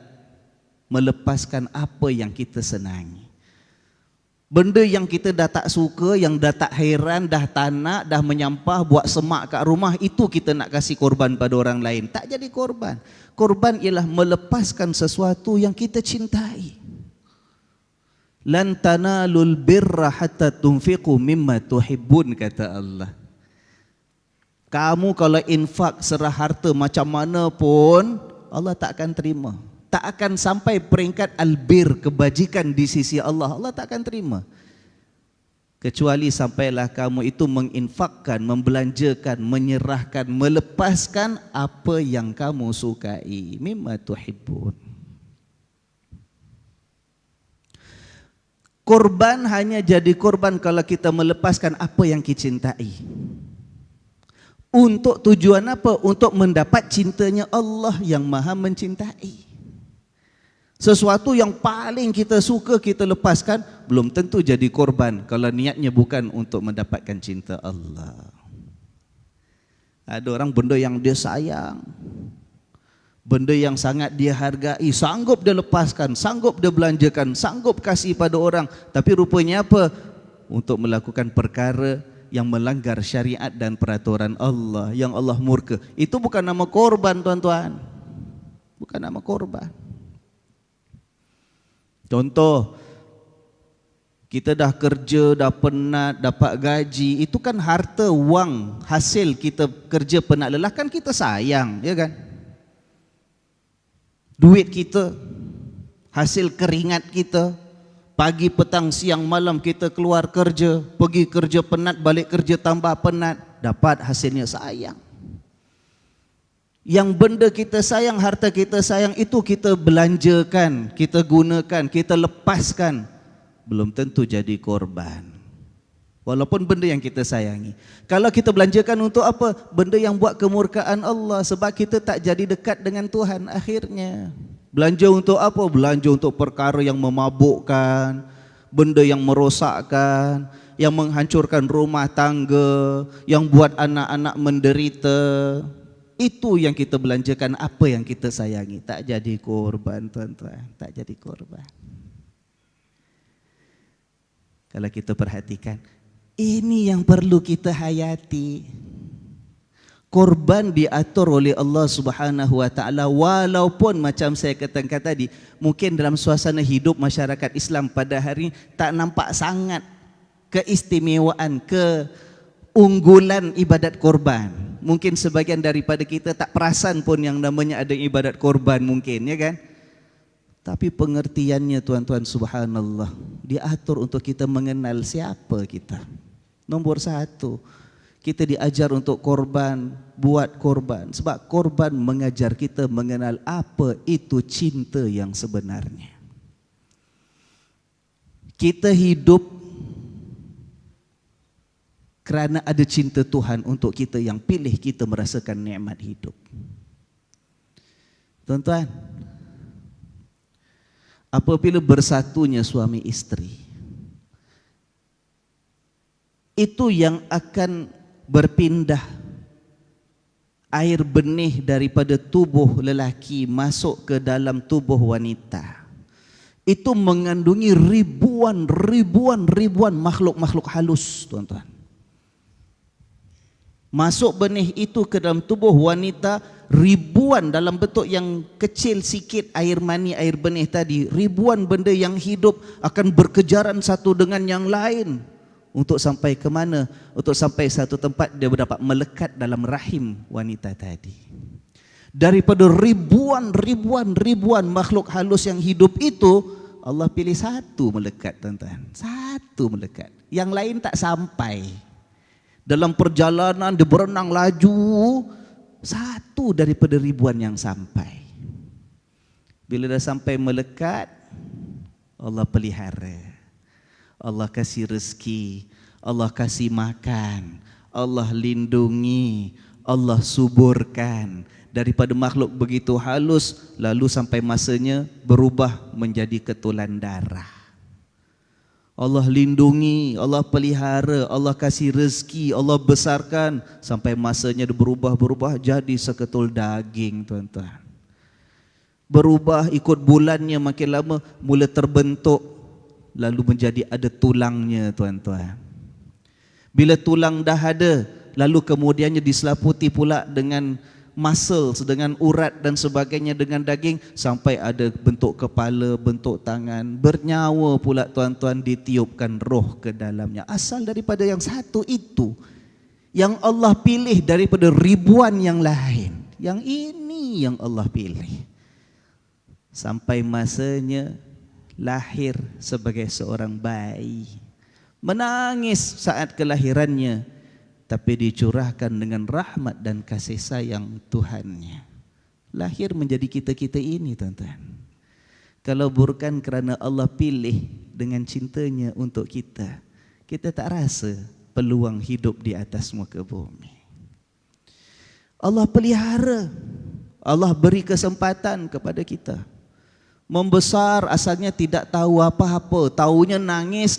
melepaskan apa yang kita senangi. Benda yang kita dah tak suka, yang dah tak heran, dah tak nak, dah menyampah, buat semak kat rumah, itu kita nak kasih korban pada orang lain. Tak jadi korban. Korban ialah melepaskan sesuatu yang kita cintai. Lan tanalul birra hatta tunfiqu mimma tuhibbun, kata Allah. Kamu kalau infak serah harta macam mana pun, Allah tak akan terima. Tak akan sampai peringkat albir, kebajikan di sisi Allah. Allah tak akan terima. Kecuali sampailah kamu itu menginfakkan, membelanjakan, menyerahkan, melepaskan apa yang kamu sukai. Mimma tuhibbun. Korban hanya jadi korban kalau kita melepaskan apa yang kita cintai. Untuk tujuan apa? Untuk mendapat cintanya Allah yang maha mencintai. Sesuatu yang paling kita suka kita lepaskan, belum tentu jadi korban kalau niatnya bukan untuk mendapatkan cinta Allah. Ada orang benda yang dia sayang, benda yang sangat dia hargai, sanggup dia lepaskan, sanggup dia belanjakan, sanggup kasih pada orang, tapi rupanya apa? Untuk melakukan perkara yang melanggar syariat dan peraturan Allah, yang Allah murka. Itu bukan nama korban tuan-tuan. Bukan nama korban. Contoh, kita dah kerja, dah penat, dapat gaji, itu kan harta, wang, hasil kita kerja penat lelah, kan kita sayang, ya kan? Duit kita, hasil keringat kita, pagi, petang, siang, malam kita keluar kerja, pergi kerja penat, balik kerja tambah penat, dapat hasilnya sayang. Yang benda kita sayang, harta kita sayang, itu kita belanjakan, kita gunakan, kita lepaskan, belum tentu jadi korban. Walaupun benda yang kita sayangi. Kalau kita belanjakan untuk apa? Benda yang buat kemurkaan Allah, sebab kita tak jadi dekat dengan Tuhan akhirnya. Belanja untuk apa? Belanja untuk perkara yang memabukkan, benda yang merosakkan, yang menghancurkan rumah tangga, yang buat anak-anak menderita. Itu yang kita belanjakan, apa yang kita sayangi. Tak jadi korban tuan-tuan, tak jadi korban. Kalau kita perhatikan, ini yang perlu kita hayati. Korban diatur oleh Allah Subhanahu wa ta'ala, walaupun macam saya katakan tadi, mungkin dalam suasana hidup masyarakat Islam pada hari ini tak nampak sangat keistimewaan, keunggulan ibadat korban. Mungkin sebagian daripada kita tak perasan pun yang namanya ada ibadat korban mungkin, ya kan? Tapi pengertiannya tuan-tuan, subhanallah, diatur untuk kita mengenal siapa kita. Nombor satu, kita diajar untuk korban, buat korban. Sebab korban mengajar kita mengenal apa itu cinta yang sebenarnya. Kita hidup kerana ada cinta Tuhan untuk kita yang pilih kita merasakan nikmat hidup. Tuan-tuan, apabila bersatunya suami isteri, itu yang akan berpindah air benih daripada tubuh lelaki masuk ke dalam tubuh wanita. Itu mengandungi ribuan makhluk-makhluk halus, tuan-tuan. Masuk benih itu ke dalam tubuh wanita, ribuan dalam bentuk yang kecil sikit air mani, air benih tadi, ribuan benda yang hidup akan berkejaran satu dengan yang lain untuk sampai ke mana? Untuk sampai satu tempat dia dapat melekat dalam rahim wanita tadi. Daripada ribuan makhluk halus yang hidup itu, Allah pilih satu melekat, tuan-tuan. Satu melekat. Yang lain tak sampai. Dalam perjalanan dia berenang laju, satu daripada ribuan yang sampai. Bila dah sampai melekat, Allah pelihara. Allah kasih rezeki, Allah kasih makan, Allah lindungi, Allah suburkan. Daripada makhluk begitu halus, lalu sampai masanya berubah menjadi ketulan darah. Allah lindungi, Allah pelihara, Allah kasih rezeki, Allah besarkan, sampai masanya berubah jadi seketul daging, tuan-tuan. Berubah ikut bulannya, makin lama mula terbentuk, lalu menjadi ada tulangnya, tuan-tuan. Bila tulang dah ada, lalu kemudiannya diselaputi pula dengan muscles, dengan urat dan sebagainya, dengan daging, sampai ada bentuk kepala, bentuk tangan, bernyawa pula, tuan-tuan, ditiupkan roh ke dalamnya. Asal daripada yang satu itu, yang Allah pilih daripada ribuan yang lain. Yang ini yang Allah pilih. Sampai masanya lahir sebagai seorang bayi, menangis saat kelahirannya, tapi dicurahkan dengan rahmat dan kasih sayang Tuhannya. Lahir menjadi kita-kita ini, tuan-tuan. Kalau bukan kerana Allah pilih dengan cintanya untuk kita, kita tak rasa peluang hidup di atas muka bumi. Allah pelihara, Allah beri kesempatan kepada kita. Membesar asalnya tidak tahu apa-apa, taunya nangis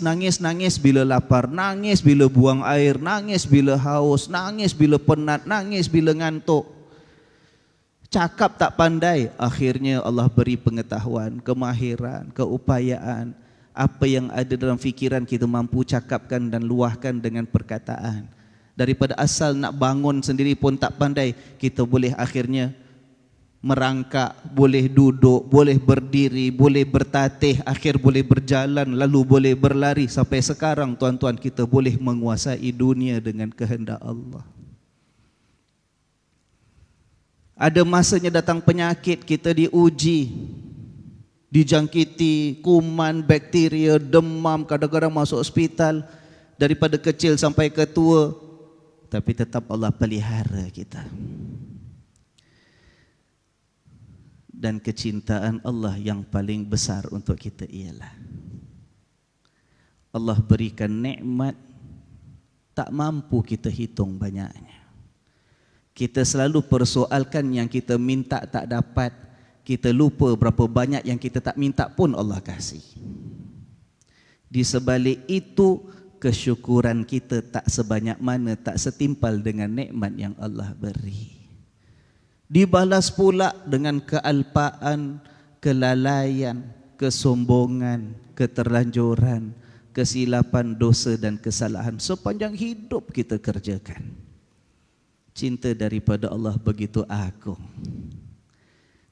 bila lapar, nangis bila buang air, nangis bila haus, nangis bila penat, nangis bila ngantuk. Cakap tak pandai, akhirnya Allah beri pengetahuan, kemahiran, keupayaan. Apa yang ada dalam fikiran kita mampu cakapkan dan luahkan dengan perkataan. Daripada asal nak bangun sendiri pun tak pandai, kita boleh akhirnya merangkak, boleh duduk, boleh berdiri, boleh bertatih, akhir boleh berjalan, lalu boleh berlari. Sampai sekarang, tuan-tuan, kita boleh menguasai dunia dengan kehendak Allah. Ada masanya datang penyakit, kita diuji, dijangkiti kuman, bakteria, demam, kadang-kadang masuk hospital, daripada kecil sampai ke tua, tapi tetap Allah pelihara kita. Dan kecintaan Allah yang paling besar untuk kita ialah Allah berikan nikmat tak mampu kita hitung banyaknya. Kita selalu persoalkan yang kita minta tak dapat, kita lupa berapa banyak yang kita tak minta pun Allah kasih. Di sebalik itu, kesyukuran kita tak sebanyak mana, tak setimpal dengan nikmat yang Allah beri. Dibalas pula dengan kealpaan, kelalaian, kesombongan, keterlanjuran, kesilapan, dosa dan kesalahan sepanjang hidup kita kerjakan. Cinta daripada Allah begitu agung.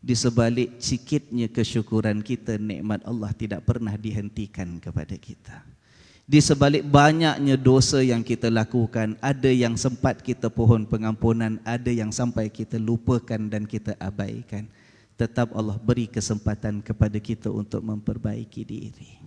Di sebalik sikitnya kesyukuran kita, nikmat Allah tidak pernah dihentikan kepada kita. Di sebalik banyaknya dosa yang kita lakukan, ada yang sempat kita pohon pengampunan, ada yang sampai kita lupakan dan kita abaikan. Tetap Allah beri kesempatan kepada kita untuk memperbaiki diri.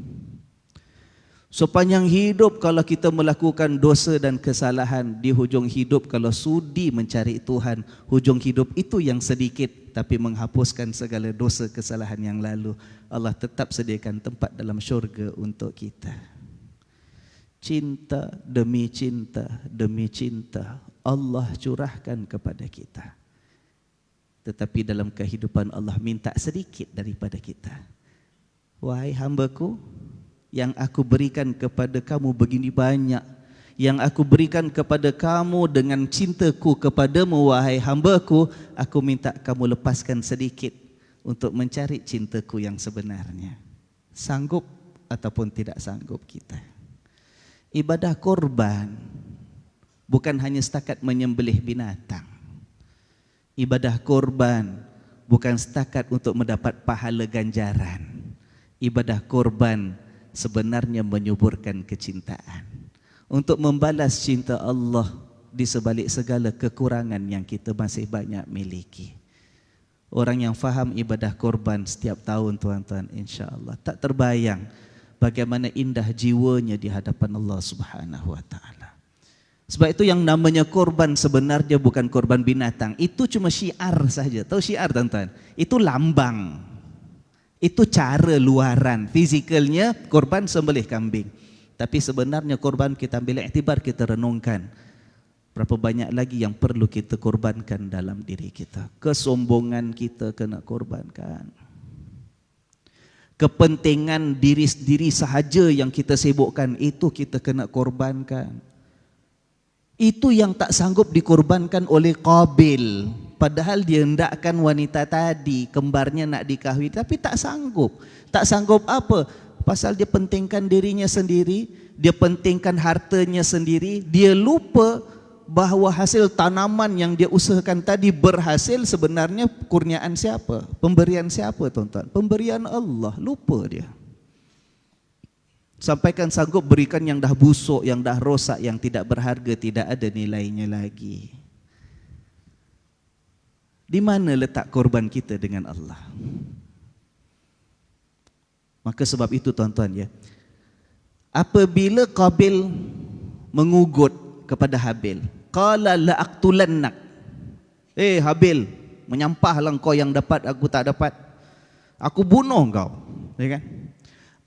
Sepanjang hidup kalau kita melakukan dosa dan kesalahan, di hujung hidup kalau sudi mencari Tuhan, hujung hidup itu yang sedikit tapi menghapuskan segala dosa kesalahan yang lalu, Allah tetap sediakan tempat dalam syurga untuk kita. Cinta demi cinta Allah curahkan kepada kita. Tetapi dalam kehidupan Allah minta sedikit daripada kita. Wahai hambaku, yang aku berikan kepada kamu begini banyak, yang aku berikan kepada kamu dengan cintaku kepadamu, wahai hambaku, aku minta kamu lepaskan sedikit untuk mencari cintaku yang sebenarnya. Sanggup ataupun tidak sanggup kita. Ibadah korban bukan hanya setakat menyembelih binatang. Ibadah korban bukan setakat untuk mendapat pahala ganjaran. Ibadah korban sebenarnya menyuburkan kecintaan, untuk membalas cinta Allah di sebalik segala kekurangan yang kita masih banyak miliki. Orang yang faham ibadah korban setiap tahun tuan-tuan, insya-Allah tak terbayang bagaimana indah jiwanya di hadapan Allah Subhanahu wa taala. Sebab itu yang namanya korban sebenarnya bukan korban binatang, itu cuma syiar saja. Tahu syiar tuan-tuan? Itu lambang. Itu cara luaran, fizikalnya korban sembelih kambing. Tapi sebenarnya korban kita ambil iktibar, kita renungkan. Berapa banyak lagi yang perlu kita korbankan dalam diri kita. Kesombongan kita kena korbankan. Kepentingan diri sendiri sahaja yang kita sibukkan, itu kita kena korbankan. Itu yang tak sanggup dikorbankan oleh Qabil. Padahal dia hendakkan wanita tadi, kembarnya nak dikahwini, tapi tak sanggup. Tak sanggup apa? Pasal dia pentingkan dirinya sendiri, dia pentingkan hartanya sendiri, dia lupa bahawa hasil tanaman yang dia usahakan tadi berhasil sebenarnya kurniaan siapa? Pemberian siapa tuan-tuan? Pemberian Allah, lupa dia. Sampaikan sanggup berikan yang dah busuk, yang dah rosak, yang tidak berharga, tidak ada nilainya lagi. Di mana letak korban kita dengan Allah? Maka sebab itu tuan-tuan ya, apabila Qabil mengugut kepada Habil, qala la aqtulannak, Habil, menyampahlah kau yang dapat aku tak dapat, aku bunuh kau, ya kan?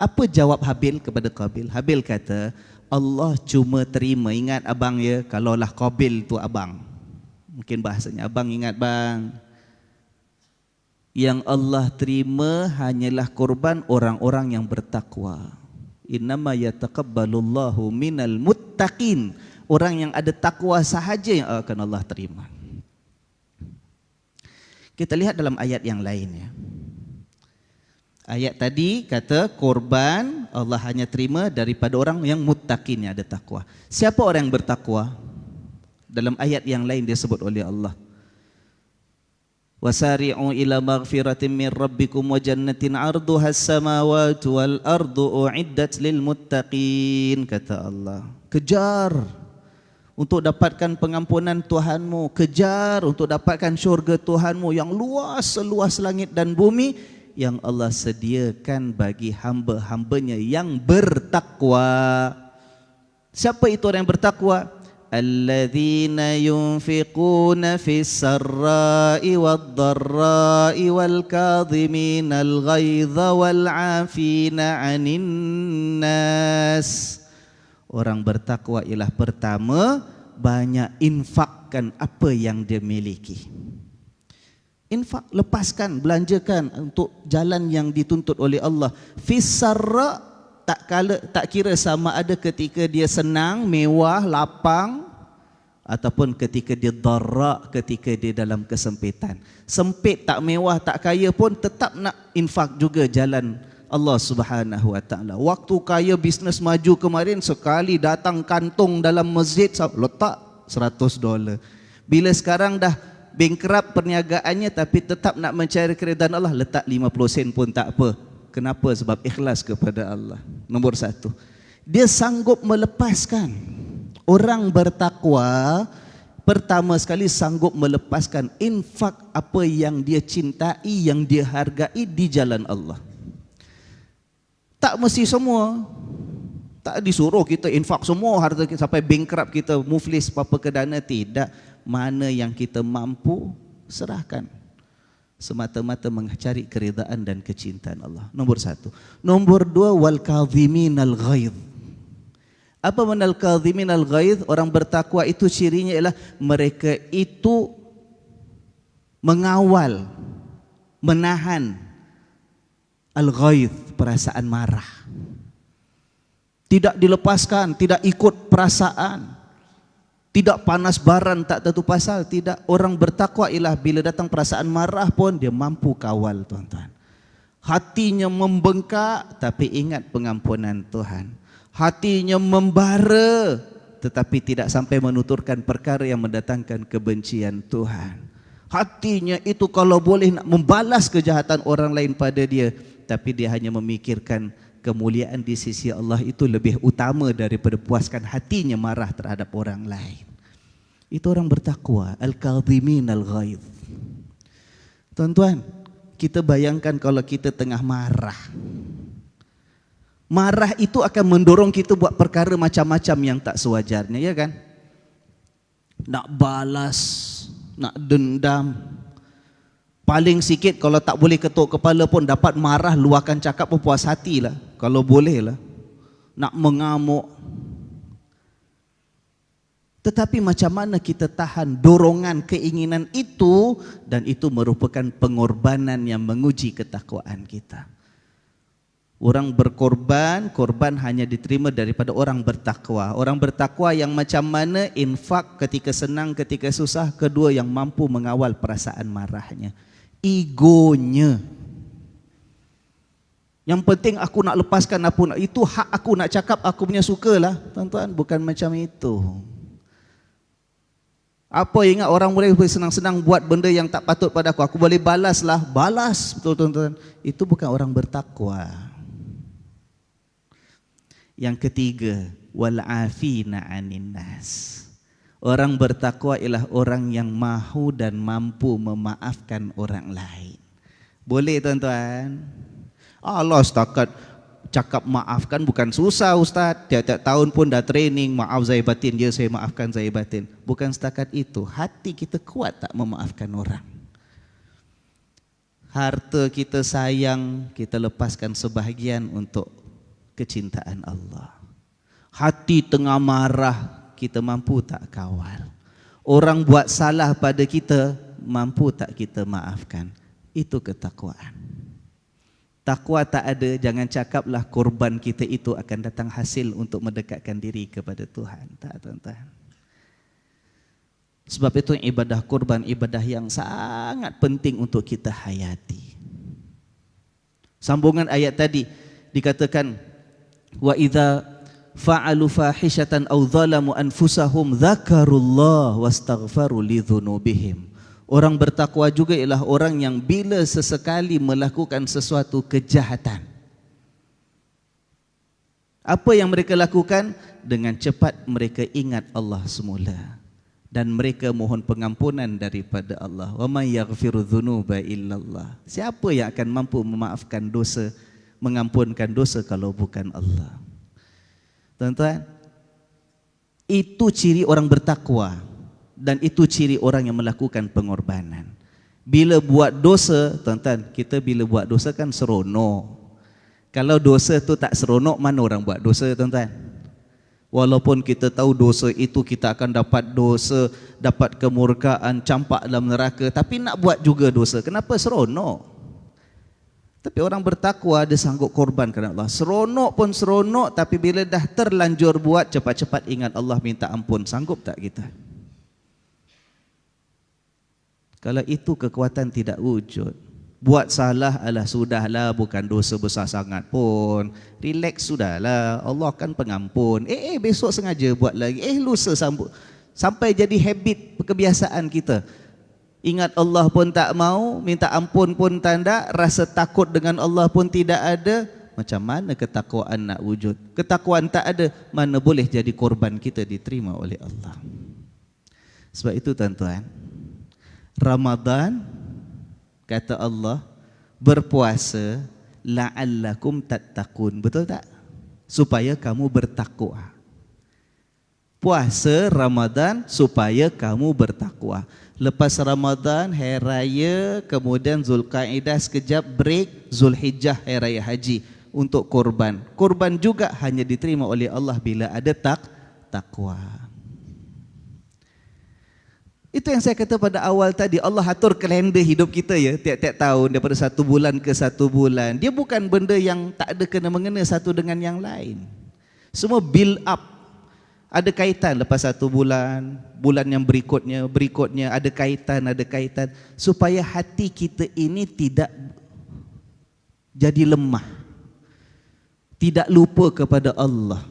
Apa jawab Habil kepada Qabil? Habil kata, Allah cuma terima, ingat abang ya, kalaulah Qabil tu abang, mungkin bahasanya abang, ingat bang, yang Allah terima hanyalah korban orang-orang yang bertakwa. Innama yataqabbalullahu minal muttaqin, orang yang ada takwa sahaja yang akan Allah terima. Kita lihat dalam ayat yang lain ya. Ayat tadi kata korban Allah hanya terima daripada orang yang muttaqin, yang ada takwa. Siapa orang yang bertakwa? Dalam ayat yang lain dia sebut oleh Allah, wasari'u ila maghfiratin min rabbikum wa jannatin 'arduha as-samawati wal ardu u'iddat lil muttaqin, kata Allah. Kejar untuk dapatkan pengampunan Tuhanmu, kejar untuk dapatkan syurga Tuhanmu yang luas seluas langit dan bumi, yang Allah sediakan bagi hamba-hambanya yang bertakwa. Siapa itu orang yang bertakwa? Alladzina yunfiquna fis sarra'i wad-dharra'i wal kadhiminal ghaidha wal 'afina 'anil nas. Orang bertakwa ialah pertama, banyak infakkan apa yang dia miliki. Infak, lepaskan, belanjakan untuk jalan yang dituntut oleh Allah. Fis sarra, tak kira sama ada ketika dia senang, mewah, lapang, ataupun ketika dia dharra, ketika dia dalam kesempitan. Sempit, tak mewah, tak kaya pun tetap nak infak juga jalan Allah Subhanahu wa taala. Waktu kaya bisnes maju kemarin, sekali datang kantung dalam masjid letak $100. Bila sekarang dah bankrupt perniagaannya tapi tetap nak mencari keridaan Allah, letak 50 sen pun tak apa. Kenapa? Sebab ikhlas kepada Allah. Nombor satu, dia sanggup melepaskan. Orang bertakwa pertama sekali sanggup melepaskan infak apa yang dia cintai, yang dia hargai di jalan Allah. Tak mesti semua, tak disuruh kita infak semua harta kita sampai bankrupt, kita muflis apa ke dana, tidak. Mana yang kita mampu serahkan, semata-mata mencari keridaan dan kecintaan Allah. Nombor satu. Nombor dua, wal kadhiminal ghaidh. Apa makna al kadhiminal ghaidh? Orang bertakwa itu cirinya ialah mereka itu mengawal, menahan al ghaidh, perasaan marah. Tidak dilepaskan, tidak ikut perasaan. Tidak panas baran tak tentu pasal, tidak. Orang bertakwa ialah bila datang perasaan marah pun dia mampu kawal tuan-tuan. Hatinya membengkak tapi ingat pengampunan Tuhan. Hatinya membara tetapi tidak sampai menuturkan perkara yang mendatangkan kebencian Tuhan. Hatinya itu kalau boleh nak membalas kejahatan orang lain pada dia, tapi dia hanya memikirkan kemuliaan di sisi Allah itu lebih utama daripada puaskan hatinya marah terhadap orang lain. Itu orang bertakwa, al-kadhimin al-ghaidh. Tuan-tuan, kita bayangkan kalau kita tengah marah. Marah itu akan mendorong kita buat perkara macam-macam yang tak sewajarnya, ya kan? Nak balas, nak dendam. Paling sikit kalau tak boleh ketuk kepala pun dapat marah, luahkan cakap pun puas hatilah. Kalau boleh lah. Nak mengamuk. Tetapi macam mana kita tahan dorongan keinginan itu, dan itu merupakan pengorbanan yang menguji ketakwaan kita. Orang berkorban, korban hanya diterima daripada orang bertakwa. Orang bertakwa yang macam mana? Infak ketika senang, ketika susah. Kedua, yang mampu mengawal perasaan marahnya. Egonya. Yang penting aku nak lepaskan apa, itu hak aku nak cakap, aku punya sukalah. Tuan-tuan, bukan macam itu. Apa ingat orang boleh senang-senang buat benda yang tak patut pada aku boleh balaslah, balas, betul tuan-tuan. Itu bukan orang bertakwa. Yang ketiga, wal afina 'anin nas. Orang bertakwa ialah orang yang mahu dan mampu memaafkan orang lain. Boleh tuan-tuan? Allah setakat cakap maafkan bukan susah Ustaz. Tiap-tiap tahun pun dah training, maaf zahir batin, je saya maafkan zahir batin. Bukan setakat itu, hati kita kuat tak memaafkan orang. Harta kita sayang, kita lepaskan sebahagian untuk kecintaan Allah. Hati tengah marah, kita mampu tak kawal. Orang buat salah pada kita, mampu tak kita maafkan. Itu ketakwaan. Takwa tak ada, jangan cakaplah korban kita itu akan datang hasil untuk mendekatkan diri kepada Tuhan. Tak, tuan-tuan. Sebab itu ibadah korban, ibadah yang sangat penting untuk kita hayati. Sambungan ayat tadi dikatakan, wa idza fa'alu fahishatan aw zalamu anfusahum dzakarullah wastaghfaru lidzunubihim. Orang bertakwa juga ialah orang yang bila sesekali melakukan sesuatu kejahatan, apa yang mereka lakukan? Dengan cepat mereka ingat Allah semula dan mereka mohon pengampunan daripada Allah. Wa may yaghfiru dzunuba illallah. Siapa yang akan mampu memaafkan dosa, mengampunkan dosa kalau bukan Allah? Tuan-tuan, itu ciri orang bertakwa dan itu ciri orang yang melakukan pengorbanan. Bila buat dosa, tuan-tuan, kita bila buat dosa kan seronok. Kalau dosa tu tak seronok, mana orang buat dosa, tuan-tuan? Walaupun kita tahu dosa itu kita akan dapat dosa, dapat kemurkaan, campak dalam neraka, tapi nak buat juga dosa. Kenapa? Seronok. Tapi orang bertakwa dia sanggup korban kerana Allah. Seronok pun seronok, tapi bila dah terlanjur buat, cepat-cepat ingat Allah, minta ampun. Sanggup tak kita? Kalau itu kekuatan tidak wujud. Buat salah, alah sudahlah, bukan dosa besar sangat pun. Relax sudahlah, Allah kan pengampun. Besok sengaja buat lagi. Lusa sambut. Sampai jadi habit, kebiasaan kita. Ingat Allah pun tak mau, minta ampun pun tanda, rasa takut dengan Allah pun tidak ada. Macam mana ketakwaan nak wujud? Ketakwaan tak ada, mana boleh jadi korban kita diterima oleh Allah. Sebab itu tuan-tuan, Ramadan, kata Allah, berpuasa la'allakum tattaqun. Betul tak? Supaya kamu bertakwa. Puasa Ramadan supaya kamu bertakwa. Lepas Ramadan, Hari Raya, kemudian Zulkaidah sekejap break, Zulhijjah, Hari Raya Haji untuk korban. Korban juga hanya diterima oleh Allah bila ada takwa. Itu yang saya kata pada awal tadi, Allah atur kalender hidup kita ya, tiap-tiap tahun daripada satu bulan ke satu bulan. Dia bukan benda yang tak ada kena-mengena satu dengan yang lain. Semua build up. Ada kaitan lepas satu bulan, bulan yang berikutnya ada kaitan. Supaya hati kita ini tidak jadi lemah. Tidak lupa kepada Allah.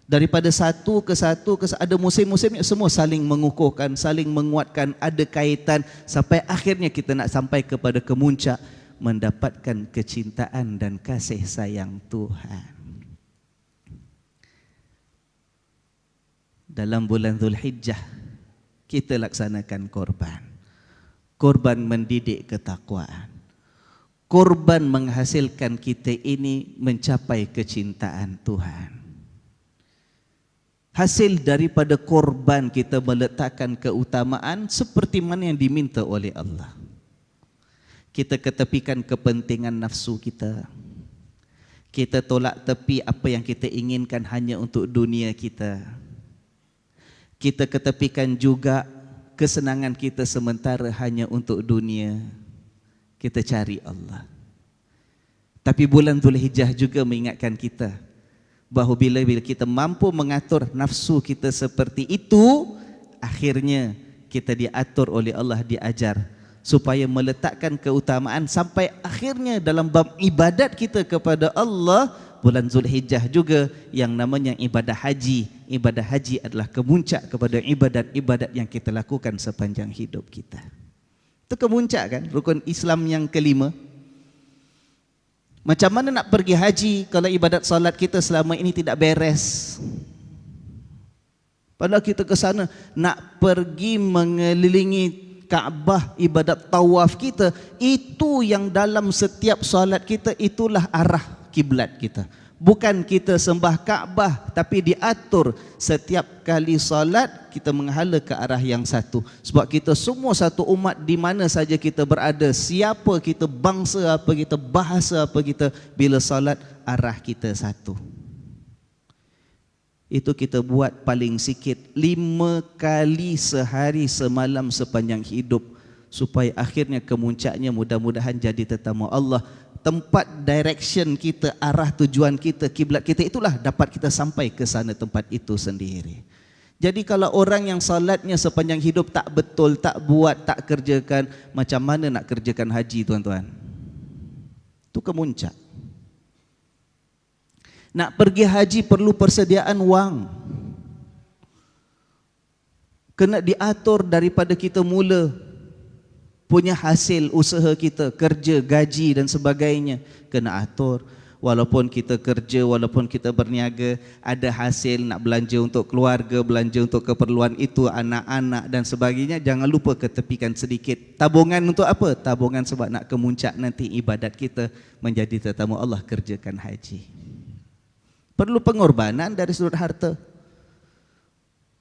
Daripada satu ke satu, ada musim-musimnya, semua saling mengukuhkan, saling menguatkan, ada kaitan sampai akhirnya kita nak sampai kepada kemuncak, mendapatkan kecintaan dan kasih sayang Tuhan. Dalam bulan Zulhijjah kita laksanakan korban. Korban mendidik ketakwaan. Korban menghasilkan kita ini mencapai kecintaan Tuhan. Hasil daripada korban kita meletakkan keutamaan seperti mana yang diminta oleh Allah. Kita ketepikan kepentingan nafsu kita. Kita tolak tepi apa yang kita inginkan hanya untuk dunia kita. Kita ketepikan juga kesenangan kita sementara hanya untuk dunia. Kita cari Allah. Tapi bulan Zulhijjah juga mengingatkan kita bahawa bila kita mampu mengatur nafsu kita seperti itu, akhirnya kita diatur oleh Allah, diajar supaya meletakkan keutamaan sampai akhirnya dalam bab ibadat kita kepada Allah. Bulan Zulhijjah juga yang namanya ibadah haji. Ibadah haji adalah kemuncak kepada ibadat-ibadat yang kita lakukan sepanjang hidup kita. Itu kemuncak kan, rukun Islam yang kelima. Macam mana nak pergi haji kalau ibadat salat kita selama ini tidak beres? Padahal kita ke sana nak pergi mengelilingi Kaabah, ibadat tawaf kita, itu yang dalam setiap salat kita, itulah arah kiblat kita. Bukan kita sembah Kaabah, tapi diatur setiap kali salat kita menghala ke arah yang satu. Sebab kita semua satu umat di mana saja kita berada, siapa kita, bangsa apa kita, bahasa apa kita, bila salat arah kita satu. Itu kita buat paling sikit 5 kali sehari semalam sepanjang hidup, supaya akhirnya kemuncaknya mudah-mudahan jadi tetamu Allah. Tempat direction kita, arah tujuan kita, kiblat kita, itulah dapat kita sampai ke sana tempat itu sendiri. Jadi kalau orang yang salatnya sepanjang hidup tak betul, tak buat, tak kerjakan, macam mana nak kerjakan haji, tuan-tuan? Itu kemuncak. Nak pergi haji perlu persediaan wang. Kena diatur daripada kita mula punya hasil usaha kita, kerja, gaji dan sebagainya, kena atur. Walaupun kita kerja, walaupun kita berniaga, ada hasil nak belanja untuk keluarga, belanja untuk keperluan itu, anak-anak dan sebagainya, jangan lupa ketepikan sedikit. Tabungan untuk apa? Tabungan sebab nak kemuncak nanti ibadat kita menjadi tetamu Allah, kerjakan haji. Perlu pengorbanan dari sudut harta.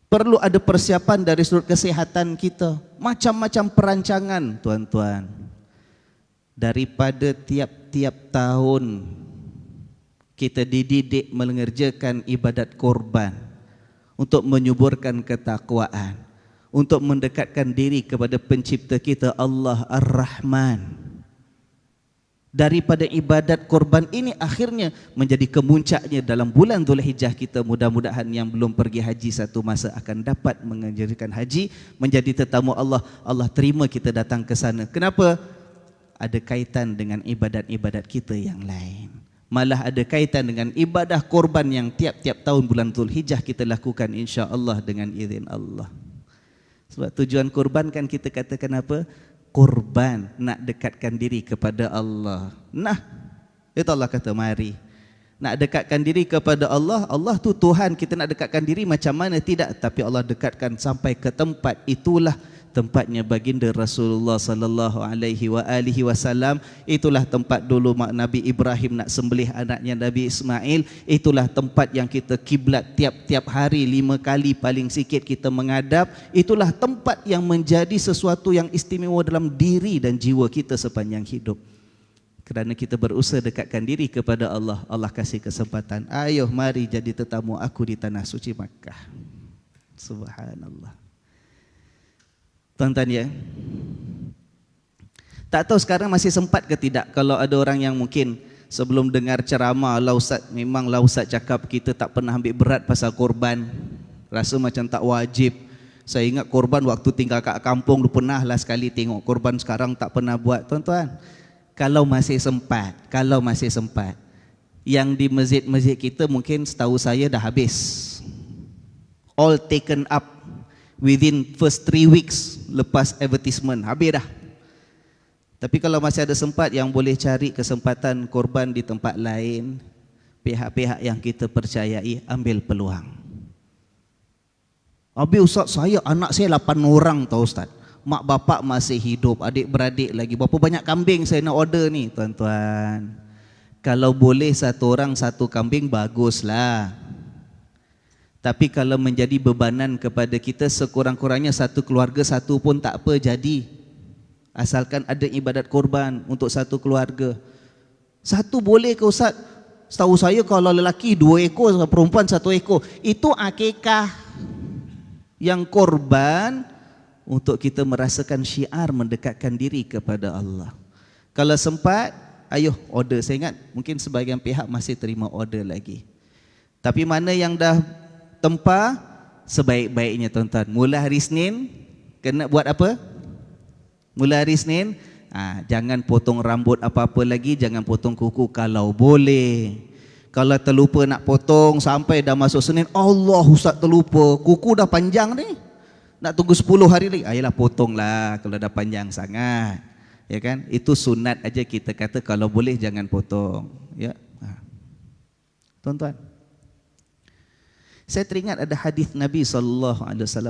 Perlu ada persiapan dari sudut kesihatan kita. Macam-macam perancangan, tuan-tuan. Daripada tiap-tiap tahun kita dididik mengerjakan ibadat korban untuk menyuburkan ketakwaan, untuk mendekatkan diri kepada pencipta kita Allah Ar-Rahman. Daripada ibadat korban ini akhirnya menjadi kemuncaknya dalam bulan Zulhijjah kita. Mudah-mudahan yang belum pergi haji satu masa akan dapat mengerjakan haji, menjadi tetamu Allah. Allah terima kita datang ke sana. Kenapa? Ada kaitan dengan ibadat-ibadat kita yang lain. Malah ada kaitan dengan ibadah korban yang tiap-tiap tahun bulan Zulhijjah kita lakukan, insya-Allah dengan izin Allah. Sebab tujuan korban kan kita katakan apa? Korban, nak dekatkan diri kepada Allah. Nah, itu Allah kata mari. Nak dekatkan diri kepada Allah, Allah tu Tuhan, kita nak dekatkan diri macam mana? Tidak, tapi Allah dekatkan sampai ke tempat itulah tempatnya baginda Rasulullah sallallahu alaihi wasallam. Itulah tempat dulu Nabi Ibrahim nak sembelih anaknya Nabi Ismail. Itulah tempat yang kita kiblat tiap-tiap hari 5 kali paling sikit kita menghadap. Itulah tempat yang menjadi sesuatu yang istimewa dalam diri dan jiwa kita sepanjang hidup. Kerana kita berusaha dekatkan diri kepada Allah, Allah kasih kesempatan. Ayo mari jadi tetamu aku di tanah suci Makkah. Subhanallah. Tuan-tuan ya, tak tahu sekarang masih sempat ke tidak kalau ada orang yang mungkin sebelum dengar ceramah, lah Ustaz, memanglah Ustaz cakap kita tak pernah ambil berat pasal korban, rasa macam tak wajib. Saya ingat korban waktu tinggal kat kampung dulu pernah lah sekali tengok korban, sekarang tak pernah buat. Tuan-tuan, kalau masih sempat, yang di masjid-masjid kita mungkin setahu saya dah habis. all taken up within first 3 weeks lepas advertisement, habis dah. Tapi kalau masih ada sempat yang boleh cari kesempatan korban di tempat lain, pihak-pihak yang kita percayai, ambil peluang. Habis Ustaz, anak saya 8 orang tahu Ustaz. Mak bapak masih hidup, adik-beradik lagi. Berapa banyak kambing saya nak order ni, tuan-tuan. Kalau boleh 1 orang 1 kambing, baguslah. Tapi kalau menjadi bebanan kepada kita, sekurang-kurangnya 1 keluarga 1 pun tak apa jadi. Asalkan ada ibadat korban untuk 1 keluarga. 1 boleh ke Ustaz? Setahu saya kalau lelaki 2 ekor, perempuan 1 ekor. Itu akikah. Yang korban untuk kita merasakan syiar mendekatkan diri kepada Allah. Kalau sempat, ayo order. Saya ingat mungkin sebahagian pihak masih terima order lagi. Tapi mana yang dah tempah, sebaik-baiknya tuan-tuan, mula hari Isnin kena buat apa? Mula hari Isnin, jangan potong rambut apa-apa lagi, jangan potong kuku kalau boleh. Kalau terlupa nak potong sampai dah masuk Senin, Allah Ustaz terlupa, kuku dah panjang ni, nak tunggu 10 hari lagi, ayolah potonglah kalau dah panjang sangat. Ya kan? Itu sunat aja kita kata, kalau boleh jangan potong. Ya, tuan-tuan. Saya teringat ada hadis Nabi SAW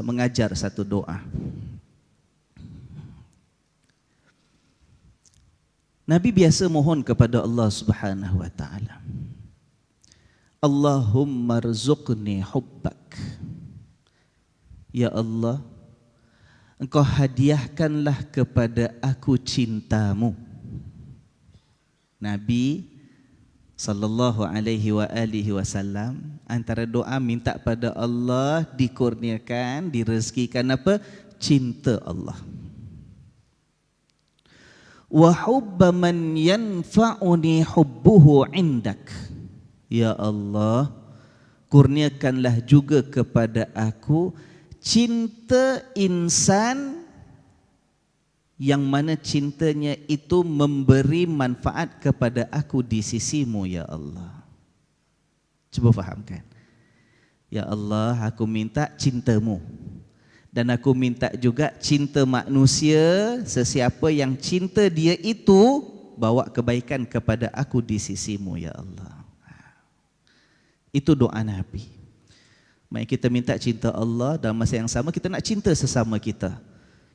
mengajar satu doa. Nabi biasa mohon kepada Allah Subhanahu wa taala. Allahumma rzuqni hubbak. Ya Allah, Engkau hadiahkanlah kepada aku cintamu. Nabi sallallahu alaihi wasallam antara doa minta pada Allah dikurniakan, direzekikan apa? Cinta Allah. Wa hubba man yanfa'uni hubbuhu indak. Ya Allah, kurniakanlah juga kepada aku cinta insan yang mana cintanya itu memberi manfaat kepada aku di sisimu, ya Allah. Cuba fahamkan. Ya Allah, aku minta cintamu. Dan aku minta juga cinta manusia, sesiapa yang cinta dia itu bawa kebaikan kepada aku di sisimu, ya Allah. Itu doa Nabi. Maksudnya kita minta cinta Allah, dalam masa yang sama kita nak cinta sesama kita.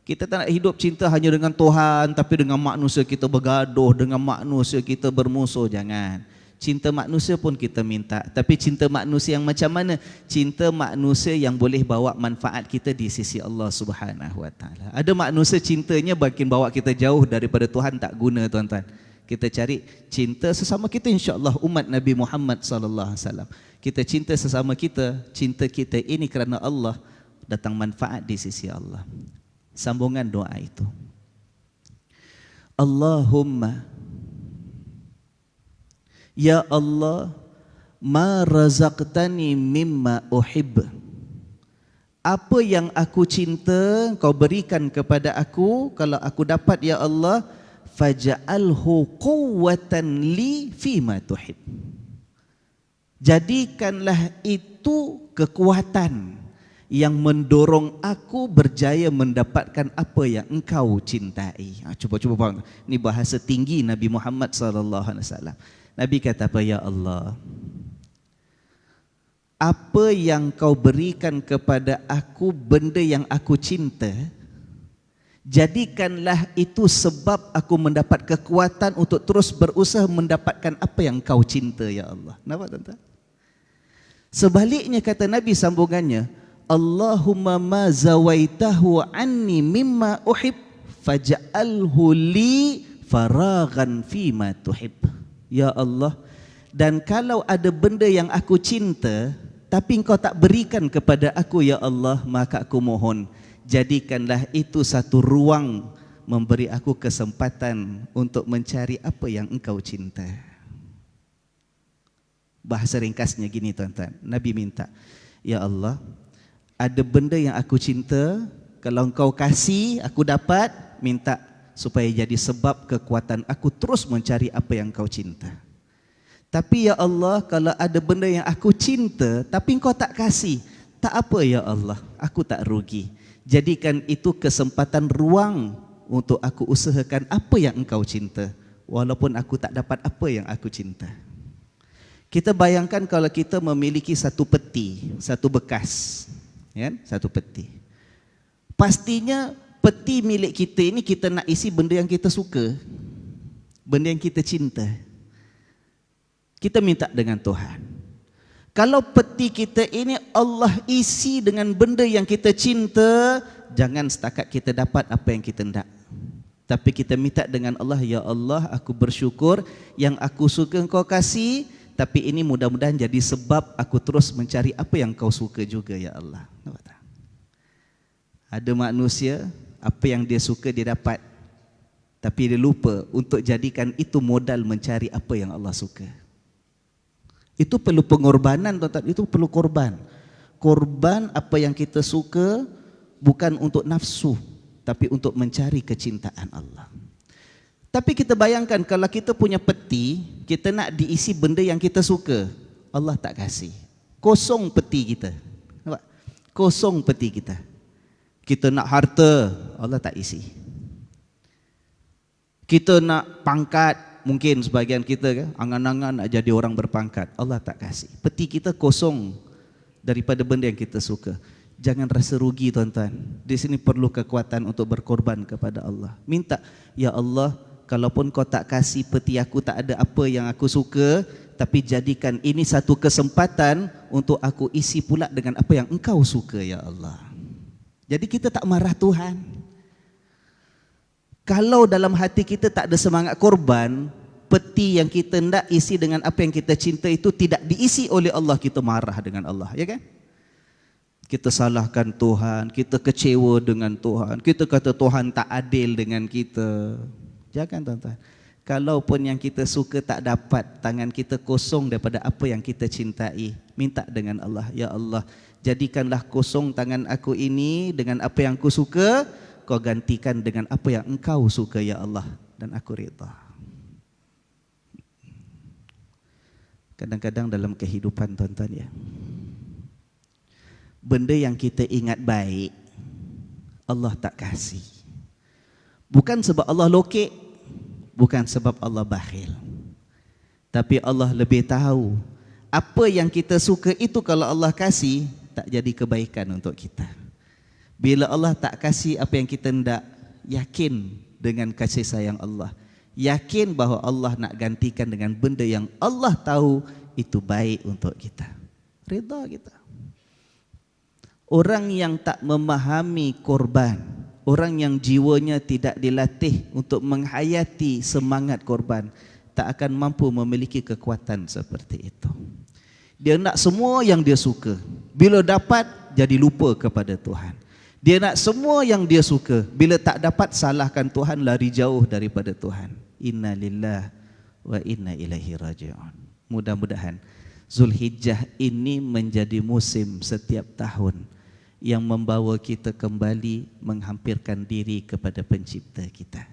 Kita tak nak hidup cinta hanya dengan Tuhan, tapi dengan manusia kita bergaduh, dengan manusia kita bermusuh, jangan. Cinta manusia pun kita minta, tapi cinta manusia yang macam mana? Cinta manusia yang boleh bawa manfaat kita di sisi Allah Subhanahu wa taala. Ada manusia cintanya makin bawa kita jauh daripada Tuhan, tak guna tuan-tuan. Kita cari cinta sesama kita, insya-Allah umat Nabi Muhammad sallallahu alaihi wasallam. Kita cinta sesama kita, cinta kita ini kerana Allah, datang manfaat di sisi Allah. Sambungan doa itu. Allahumma, ya Allah, ma razaqtani mimma uhib. Apa yang aku cinta, Kau berikan kepada aku. Kalau aku dapat, ya Allah, faj'alhu quwwatan li fima tuhib. Jadikanlah itu kekuatan yang mendorong aku berjaya mendapatkan apa yang Engkau cintai. Cuba faham. Ini bahasa tinggi Nabi Muhammad SAW. Nabi kata apa? Ya Allah, apa yang Kau berikan kepada aku, benda yang aku cinta, jadikanlah itu sebab aku mendapat kekuatan untuk terus berusaha mendapatkan apa yang Kau cinta, ya Allah. Nampak tuan-tuan? Sebaliknya kata Nabi sambungannya, Allahumma ma zawaitahu anni mimma uhib faj'alhu li faraghan fima tuhib. Ya Allah, dan kalau ada benda yang aku cinta tapi Engkau tak berikan kepada aku, ya Allah, maka aku mohon jadikanlah itu satu ruang memberi aku kesempatan untuk mencari apa yang Engkau cinta. Bahasa ringkasnya gini tuan-tuan, Nabi minta, ya Allah, ada benda yang aku cinta, kalau Engkau kasih, aku dapat, minta supaya jadi sebab kekuatan aku terus mencari apa yang Kau cinta. Tapi ya Allah, kalau ada benda yang aku cinta tapi Engkau tak kasih, Tak apa ya Allah, aku tak rugi. Jadikan itu kesempatan ruang untuk aku usahakan apa yang engkau cinta, walaupun aku tak dapat apa yang aku cinta. Kita bayangkan kalau kita memiliki satu peti, satu bekas, ya, satu peti. Pastinya peti milik kita ini kita nak isi benda yang kita suka, benda yang kita cinta. Kita minta dengan Tuhan. Kalau peti kita ini Allah isi dengan benda yang kita cinta, jangan setakat kita dapat apa yang kita hendak. Tapi kita minta dengan Allah, ya Allah, aku bersyukur yang aku suka engkau kasih, tapi ini mudah-mudahan jadi sebab aku terus mencari apa yang kau suka juga ya Allah. Ada manusia, apa yang dia suka dia dapat, tapi dia lupa untuk jadikan itu modal mencari apa yang Allah suka. Itu perlu pengorbanan, tuan-tuan. Itu perlu korban. Korban apa yang kita suka bukan untuk nafsu, tapi untuk mencari kecintaan Allah. Tapi kita bayangkan kalau kita punya peti, kita nak diisi benda yang kita suka, Allah tak kasih. Kosong peti kita. Nampak? Kosong peti kita. Kita nak harta, Allah tak isi. Kita nak pangkat, mungkin sebagian kita kan, angan-angan nak jadi orang berpangkat, Allah tak kasih. Peti kita kosong daripada benda yang kita suka. Jangan rasa rugi tuan-tuan. Di sini perlu kekuatan untuk berkorban kepada Allah. Minta, ya Allah, kalaupun kau tak kasih peti aku, tak ada apa yang aku suka, tapi jadikan ini satu kesempatan untuk aku isi pula dengan apa yang engkau suka ya Allah. Jadi kita tak marah Tuhan. Kalau dalam hati kita tak ada semangat korban, peti yang kita hendak isi dengan apa yang kita cinta itu tidak diisi oleh Allah, kita marah dengan Allah, ya kan? Kita salahkan Tuhan, kita kecewa dengan Tuhan, kita kata Tuhan tak adil dengan kita. Jangan tuan-tuan. Kalaupun yang kita suka tak dapat, tangan kita kosong daripada apa yang kita cintai, minta dengan Allah, ya Allah, jadikanlah kosong tangan aku ini dengan apa yang aku suka, kau gantikan dengan apa yang engkau suka ya Allah, dan aku rida. Kadang-kadang dalam kehidupan tuan-tuan ya, benda yang kita ingat baik Allah tak kasih. Bukan sebab Allah lokek, bukan sebab Allah bakhil, tapi Allah lebih tahu apa yang kita suka itu kalau Allah kasih tak jadi kebaikan untuk kita. Bila Allah tak kasih apa yang kita hendak, yakin dengan kasih sayang Allah. Yakin bahawa Allah nak gantikan dengan benda yang Allah tahu itu baik untuk kita. Rida kita. Orang yang tak memahami korban, orang yang jiwanya tidak dilatih untuk menghayati semangat korban, tak akan mampu memiliki kekuatan seperti itu. Dia nak semua yang dia suka. Bila dapat, jadi lupa kepada Tuhan. Dia nak semua yang dia suka. Bila tak dapat, salahkan Tuhan, lari jauh daripada Tuhan. Inna lillah wa inna ilaihi raji'un. Mudah-mudahan Zulhijjah ini menjadi musim setiap tahun yang membawa kita kembali menghampirkan diri kepada pencipta kita.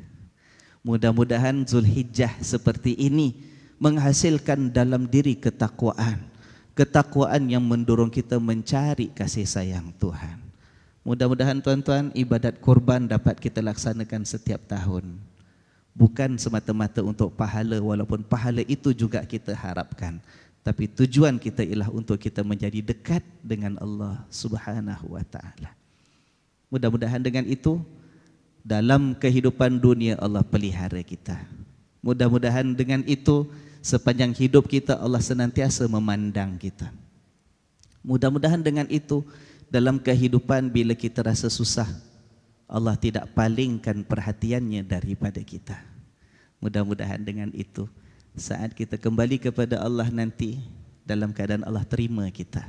Mudah-mudahan Zulhijjah seperti ini menghasilkan dalam diri ketakwaan. Ketakwaan yang mendorong kita mencari kasih sayang Tuhan. Mudah-mudahan tuan-tuan, ibadat korban dapat kita laksanakan setiap tahun. Bukan semata-mata untuk pahala, walaupun pahala itu juga kita harapkan. Tapi tujuan kita ialah untuk kita menjadi dekat dengan Allah Subhanahu wa ta'ala. Mudah-mudahan dengan itu, dalam kehidupan dunia Allah pelihara kita. Mudah-mudahan dengan itu, sepanjang hidup kita Allah senantiasa memandang kita. Mudah-mudahan dengan itu, dalam kehidupan bila kita rasa susah, Allah tidak palingkan perhatiannya daripada kita. Mudah-mudahan dengan itu, saat kita kembali kepada Allah nanti, dalam keadaan Allah terima kita,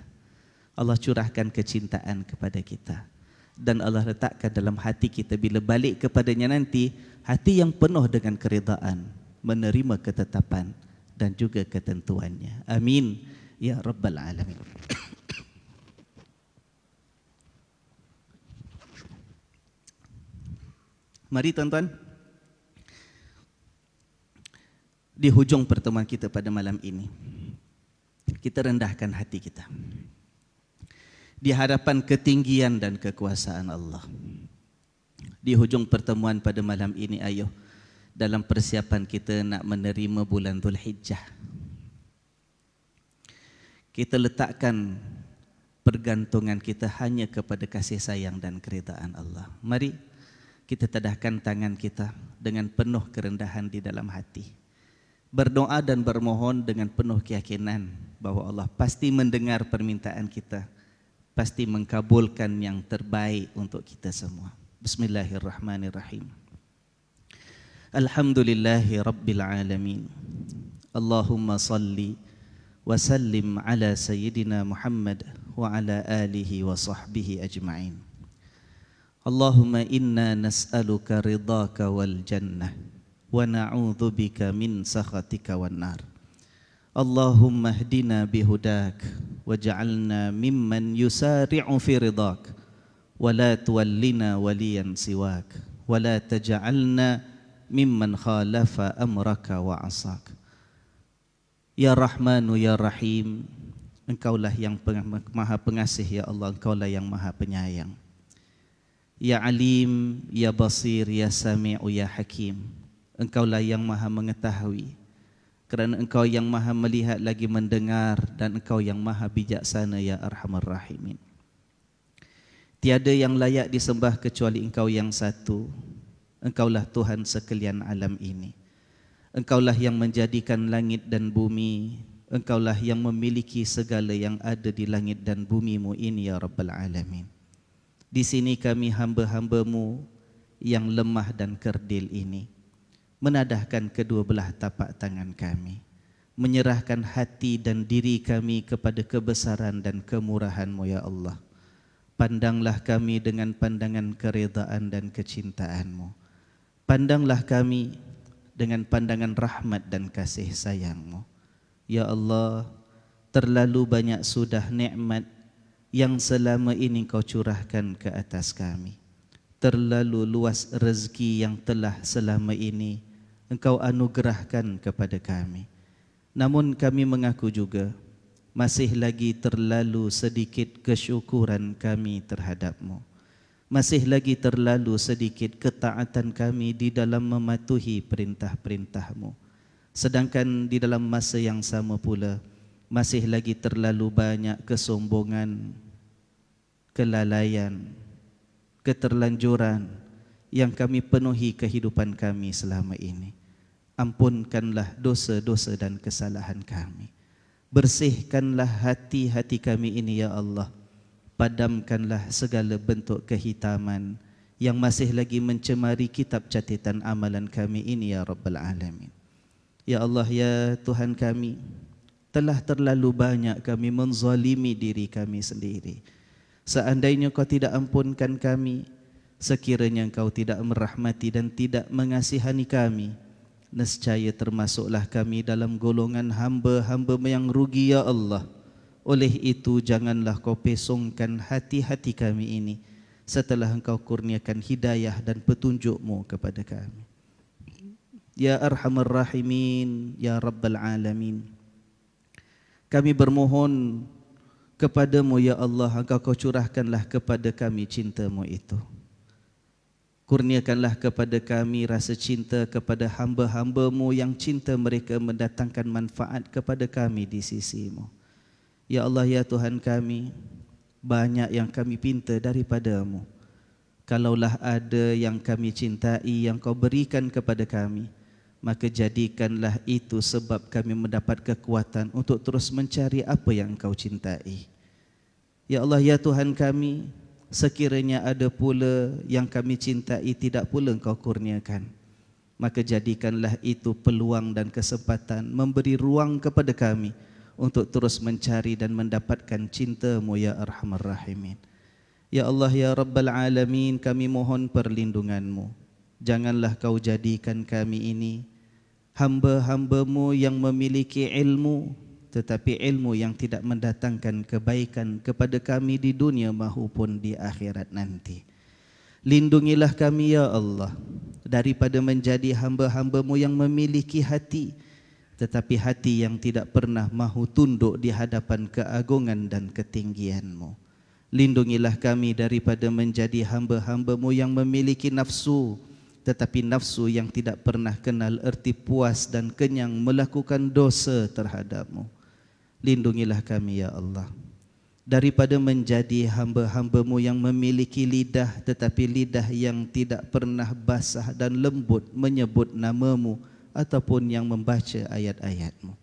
Allah curahkan kecintaan kepada kita, dan Allah letakkan dalam hati kita bila balik kepadanya nanti, hati yang penuh dengan keridaan, menerima ketetapan dan juga ketentuannya. Amin ya Rabbal Alamin. Mari tuan-tuan, di hujung pertemuan kita pada malam ini, kita rendahkan hati kita. di hadapan ketinggian dan kekuasaan Allah. Di hujung pertemuan pada malam ini, ayuh, dalam persiapan kita nak menerima bulan Zulhijjah, kita letakkan pergantungan kita hanya kepada kasih sayang dan keridaan Allah. Mari kita tadahkan tangan kita dengan penuh kerendahan di dalam hati, berdoa dan bermohon dengan penuh keyakinan bahwa Allah pasti mendengar permintaan kita, pasti mengkabulkan yang terbaik untuk kita semua. Bismillahirrahmanirrahim. Alhamdulillahi Rabbil Alamin. Allahumma salli wa sallim ala Sayyidina Muhammad wa ala alihi wa sahbihi ajma'in. Allahumma inna nas'aluka ridhaka wal jannah wa na'udzu bika min sakhatika wan nar. Allahumma hdina bihudak waj'alna mimman yusari'u fi ridak wa la tuwallina waliyan siwak wa la taj'alna mimman khalafa amraka wa asak. Ya Rahmanu ya Rahim, Engkaulah yang maha pengasih ya Allah, Engkaulah yang maha penyayang. Ya Alim, ya Basir, ya Sami'u, ya Hakim, Engkaulah yang maha mengetahui, kerana Engkau yang maha melihat lagi mendengar, dan Engkau yang maha bijaksana ya Arhamar Rahimin. Tiada yang layak disembah kecuali Engkau yang satu. Engkaulah Tuhan sekalian alam ini. Engkaulah yang menjadikan langit dan bumi. Engkaulah yang memiliki segala yang ada di langit dan bumi-Mu ini ya Rabbal Alamin. Di sini kami hamba-hamba-Mu yang lemah dan kerdil ini menadahkan kedua belah tapak tangan kami, menyerahkan hati dan diri kami kepada kebesaran dan kemurahan-Mu ya Allah. Pandanglah kami dengan pandangan keredaan dan kecintaan-Mu. Pandanglah kami dengan pandangan rahmat dan kasih sayang-Mu. Ya Allah, terlalu banyak sudah nikmat yang selama ini Kau curahkan ke atas kami. Terlalu luas rezeki yang telah selama ini Engkau anugerahkan kepada kami. Namun kami mengaku juga masih lagi terlalu sedikit kesyukuran kami terhadap-Mu. Masih lagi terlalu sedikit ketaatan kami di dalam mematuhi perintah-perintah-Mu. Sedangkan di dalam masa yang sama pula, masih lagi terlalu banyak kesombongan, kelalaian, keterlanjuran yang kami penuhi kehidupan kami selama ini. Ampunkanlah dosa-dosa dan kesalahan kami. Bersihkanlah hati-hati kami ini ya Allah. Padamkanlah segala bentuk kehitaman yang masih lagi mencemari kitab catatan amalan kami ini ya Rabbal Alamin. Ya Allah ya Tuhan kami, telah terlalu banyak kami menzalimi diri kami sendiri. Seandainya Kau tidak ampunkan kami, sekiranya Engkau tidak merahmati dan tidak mengasihani kami, nescaya termasuklah kami dalam golongan hamba-hamba yang rugi ya Allah. Oleh itu janganlah Kau pesongkan hati-hati kami ini setelah Engkau kurniakan hidayah dan petunjuk-Mu kepada kami. Ya Arhamar Rahimin, Ya Rabbal Alamin, kami bermohon kepada-Mu ya Allah, Engkau curahkanlah kepada kami cinta-Mu itu. Kurniakanlah kepada kami rasa cinta kepada hamba-hamba-Mu yang cinta mereka mendatangkan manfaat kepada kami di sisi-Mu. Ya Allah ya Tuhan kami, banyak yang kami pinta daripada-Mu. Kalaulah ada yang kami cintai yang Kau berikan kepada kami, maka jadikanlah itu sebab kami mendapat kekuatan untuk terus mencari apa yang Engkau cintai. Ya Allah ya Tuhan kami, sekiranya ada pula yang kami cintai tidak pula Engkau kurniakan, maka jadikanlah itu peluang dan kesempatan memberi ruang kepada kami untuk terus mencari dan mendapatkan cinta-Mu ya Arhamar Rahimin. Ya Allah ya Rabbal Alamin, kami mohon perlindungan-Mu. Janganlah Kau jadikan kami ini hamba-hamba-Mu yang memiliki ilmu, tetapi ilmu yang tidak mendatangkan kebaikan kepada kami di dunia maupun di akhirat nanti. Lindungilah kami ya Allah daripada menjadi hamba-hamba-Mu yang memiliki hati, tetapi hati yang tidak pernah mahu tunduk di hadapan keagungan dan ketinggian-Mu. Lindungilah kami daripada menjadi hamba-hamba-Mu yang memiliki nafsu, tetapi nafsu yang tidak pernah kenal erti puas dan kenyang melakukan dosa terhadap-Mu. Lindungilah kami ya Allah daripada menjadi hamba-hamba-Mu yang memiliki lidah, tetapi lidah yang tidak pernah basah dan lembut menyebut nama-Mu ataupun yang membaca ayat-ayat-Mu.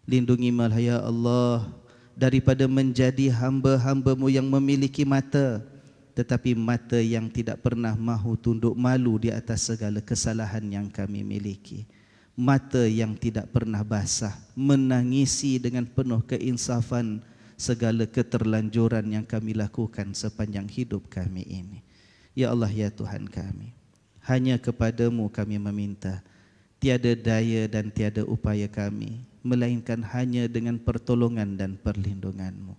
Lindungilah ya Allah daripada menjadi hamba-hamba-Mu yang memiliki mata, tetapi mata yang tidak pernah mahu tunduk malu di atas segala kesalahan yang kami miliki. Mata yang tidak pernah basah menangisi dengan penuh keinsafan segala keterlanjuran yang kami lakukan sepanjang hidup kami ini. Ya Allah ya Tuhan kami, hanya kepada-Mu kami meminta. Tiada daya dan tiada upaya kami, melainkan hanya dengan pertolongan dan perlindungan-Mu.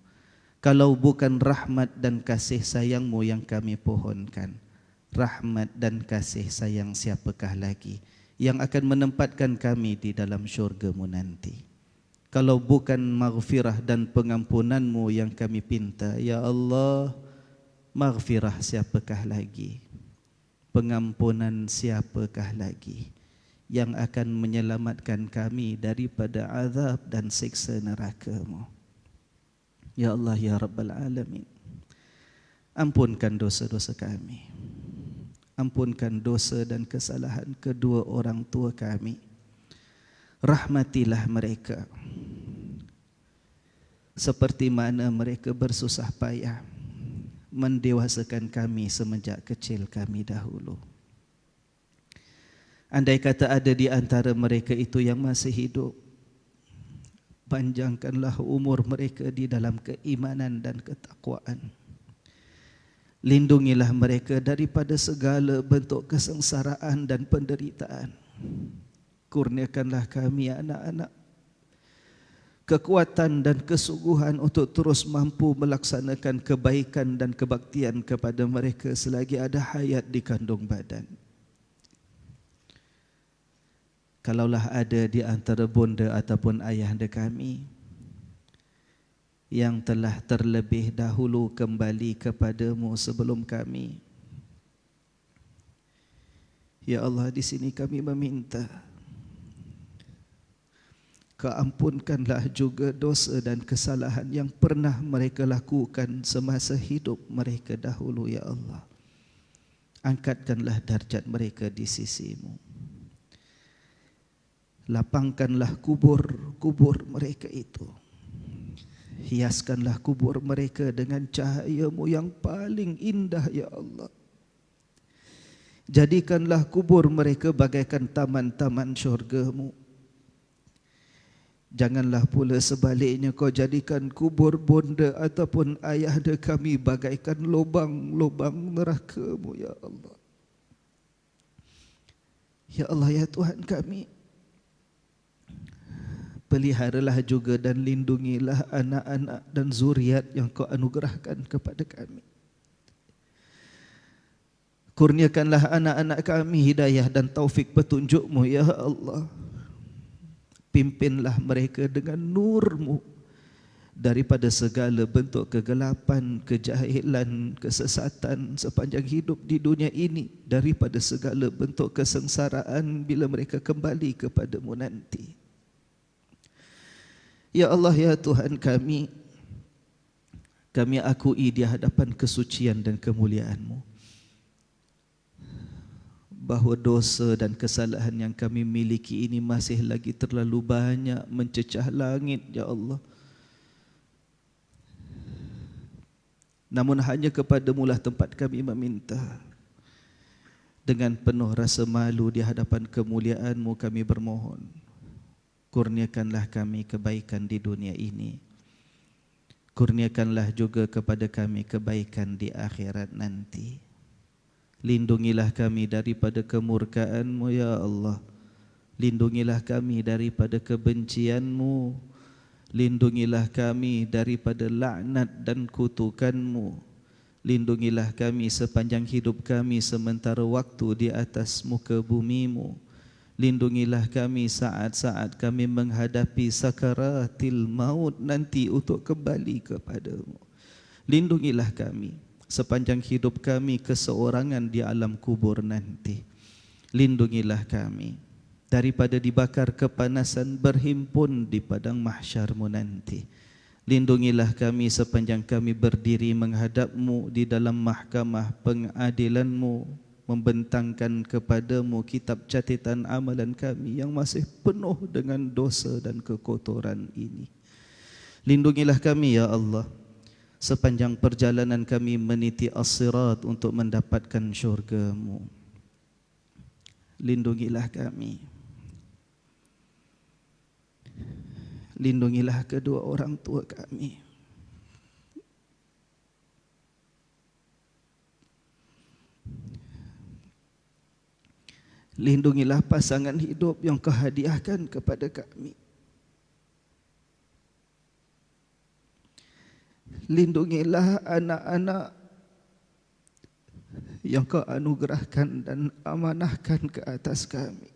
Kalau bukan rahmat dan kasih sayang-Mu yang kami pohonkan, rahmat dan kasih sayang siapakah lagi yang akan menempatkan kami di dalam syurga-Mu nanti? Kalau bukan maghfirah dan pengampunan-Mu yang kami pinta, ya Allah, maghfirah siapakah lagi? Pengampunan siapakah lagi yang akan menyelamatkan kami daripada azab dan siksa neraka-Mu? Ya Allah ya Rabbal Alamin, ampunkan dosa-dosa kami, ampunkan dosa dan kesalahan kedua orang tua kami. Rahmatilah mereka seperti mana mereka bersusah payah mendewasakan kami semenjak kecil kami dahulu. Andai kata ada di antara mereka itu yang masih hidup, panjangkanlah umur mereka di dalam keimanan dan ketakwaan. Lindungilah mereka daripada segala bentuk kesengsaraan dan penderitaan. Kurniakanlah kami anak-anak kekuatan dan kesungguhan untuk terus mampu melaksanakan kebaikan dan kebaktian kepada mereka selagi ada hayat di kandung badan. Kalaulah ada di antara bonda ataupun ayahanda kami yang telah terlebih dahulu kembali kepadamu sebelum kami, ya Allah, di sini kami meminta, keampunkanlah juga dosa dan kesalahan yang pernah mereka lakukan semasa hidup mereka dahulu, ya Allah. Angkatkanlah darjat mereka di sisi-Mu. Lapangkanlah kubur-kubur mereka itu. Hiaskanlah kubur mereka dengan cahaya-Mu yang paling indah, ya Allah. Jadikanlah kubur mereka bagaikan taman-taman syurga-Mu. Janganlah pula sebaliknya Kau jadikan kubur bonda ataupun ayahanda kami bagaikan lubang-lubang neraka-Mu, ya Allah. Ya Allah ya Tuhan kami, peliharalah juga dan lindungilah anak-anak dan zuriat yang Kau anugerahkan kepada kami. Kurniakanlah anak-anak kami hidayah dan taufik petunjuk-Mu, ya Allah. Pimpinlah mereka dengan nur-Mu daripada segala bentuk kegelapan, kejahilan, kesesatan sepanjang hidup di dunia ini, daripada segala bentuk kesengsaraan bila mereka kembali kepada-Mu nanti. Ya Allah ya Tuhan kami, kami akui di hadapan kesucian dan kemuliaan-Mu bahawa dosa dan kesalahan yang kami miliki ini masih lagi terlalu banyak mencecah langit, ya Allah. Namun hanya kepada-Mu lah tempat kami meminta. Dengan penuh rasa malu di hadapan kemuliaan-Mu kami bermohon, kurniakanlah kami kebaikan di dunia ini. Kurniakanlah juga kepada kami kebaikan di akhirat nanti. Lindungilah kami daripada kemurkaan-Mu, ya Allah. Lindungilah kami daripada kebencian-Mu. Lindungilah kami daripada laknat dan kutukan-Mu. Lindungilah kami sepanjang hidup kami sementara waktu di atas muka bumi-Mu. Lindungilah kami saat-saat kami menghadapi sakaratil maut nanti untuk kembali kepada-Mu. Lindungilah kami sepanjang hidup kami keseorangan di alam kubur nanti. Lindungilah kami daripada dibakar kepanasan berhimpun di padang mahsyar-Mu nanti. Lindungilah kami sepanjang kami berdiri menghadap-Mu di dalam mahkamah pengadilan-Mu, membentangkan kepada-Mu kitab catatan amalan kami yang masih penuh dengan dosa dan kekotoran ini. Lindungilah kami ya Allah sepanjang perjalanan kami meniti as-sirat untuk mendapatkan syurga-Mu. Lindungilah kami. Lindungilah kedua orang tua kami. Lindungilah pasangan hidup yang Kau hadiahkan kepada kami. Lindungilah anak-anak yang Kau anugerahkan dan amanahkan ke atas kami.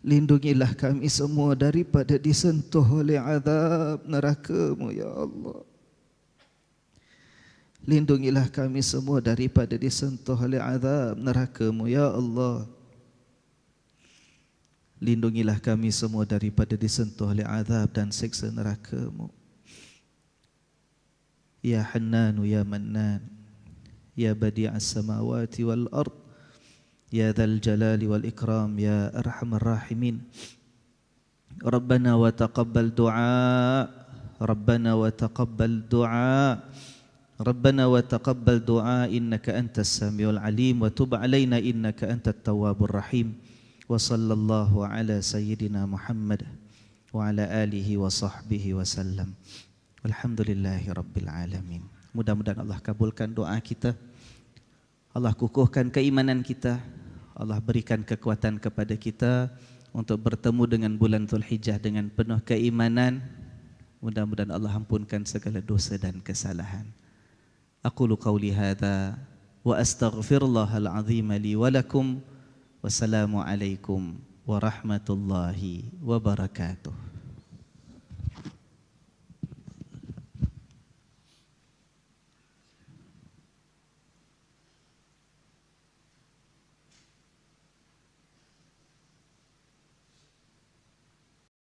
Lindungilah kami semua daripada disentuh oleh azab neraka-Mu ya Allah. Lindungilah kami semua daripada disentuh oleh azab neraka-Mu ya Allah. Lindungilah kami semua daripada disentuh oleh azab dan siksa neraka-Mu. Ya Hannan ya Mannan, ya Badi'as samawati wal ard, ya Dzal jalali wal ikram, ya Arhamar rahimin. Rabbana wa taqabbal du'a, Rabbana wa taqabbal du'a, Rabbana wa taqabbal du'a, innaka antas samiul alim wa tub alaina innaka antat tawwabur rahim. Wa sallallahu ala sayyidina Muhammad wa ala alihi wa sahbihi wa sallam. Alhamdulillahi rabbil alamin. Mudah-mudahan Allah kabulkan doa kita, Allah kukuhkan keimanan kita, Allah berikan kekuatan kepada kita untuk bertemu dengan bulan Dzulhijjah dengan penuh keimanan. Mudah-mudahan Allah ampunkan segala dosa dan kesalahan. Aqulu qawli hadza wa astaghfirullahal azim li wa lakum. Wassalamu alaikum warahmatullahi wabarakatuh.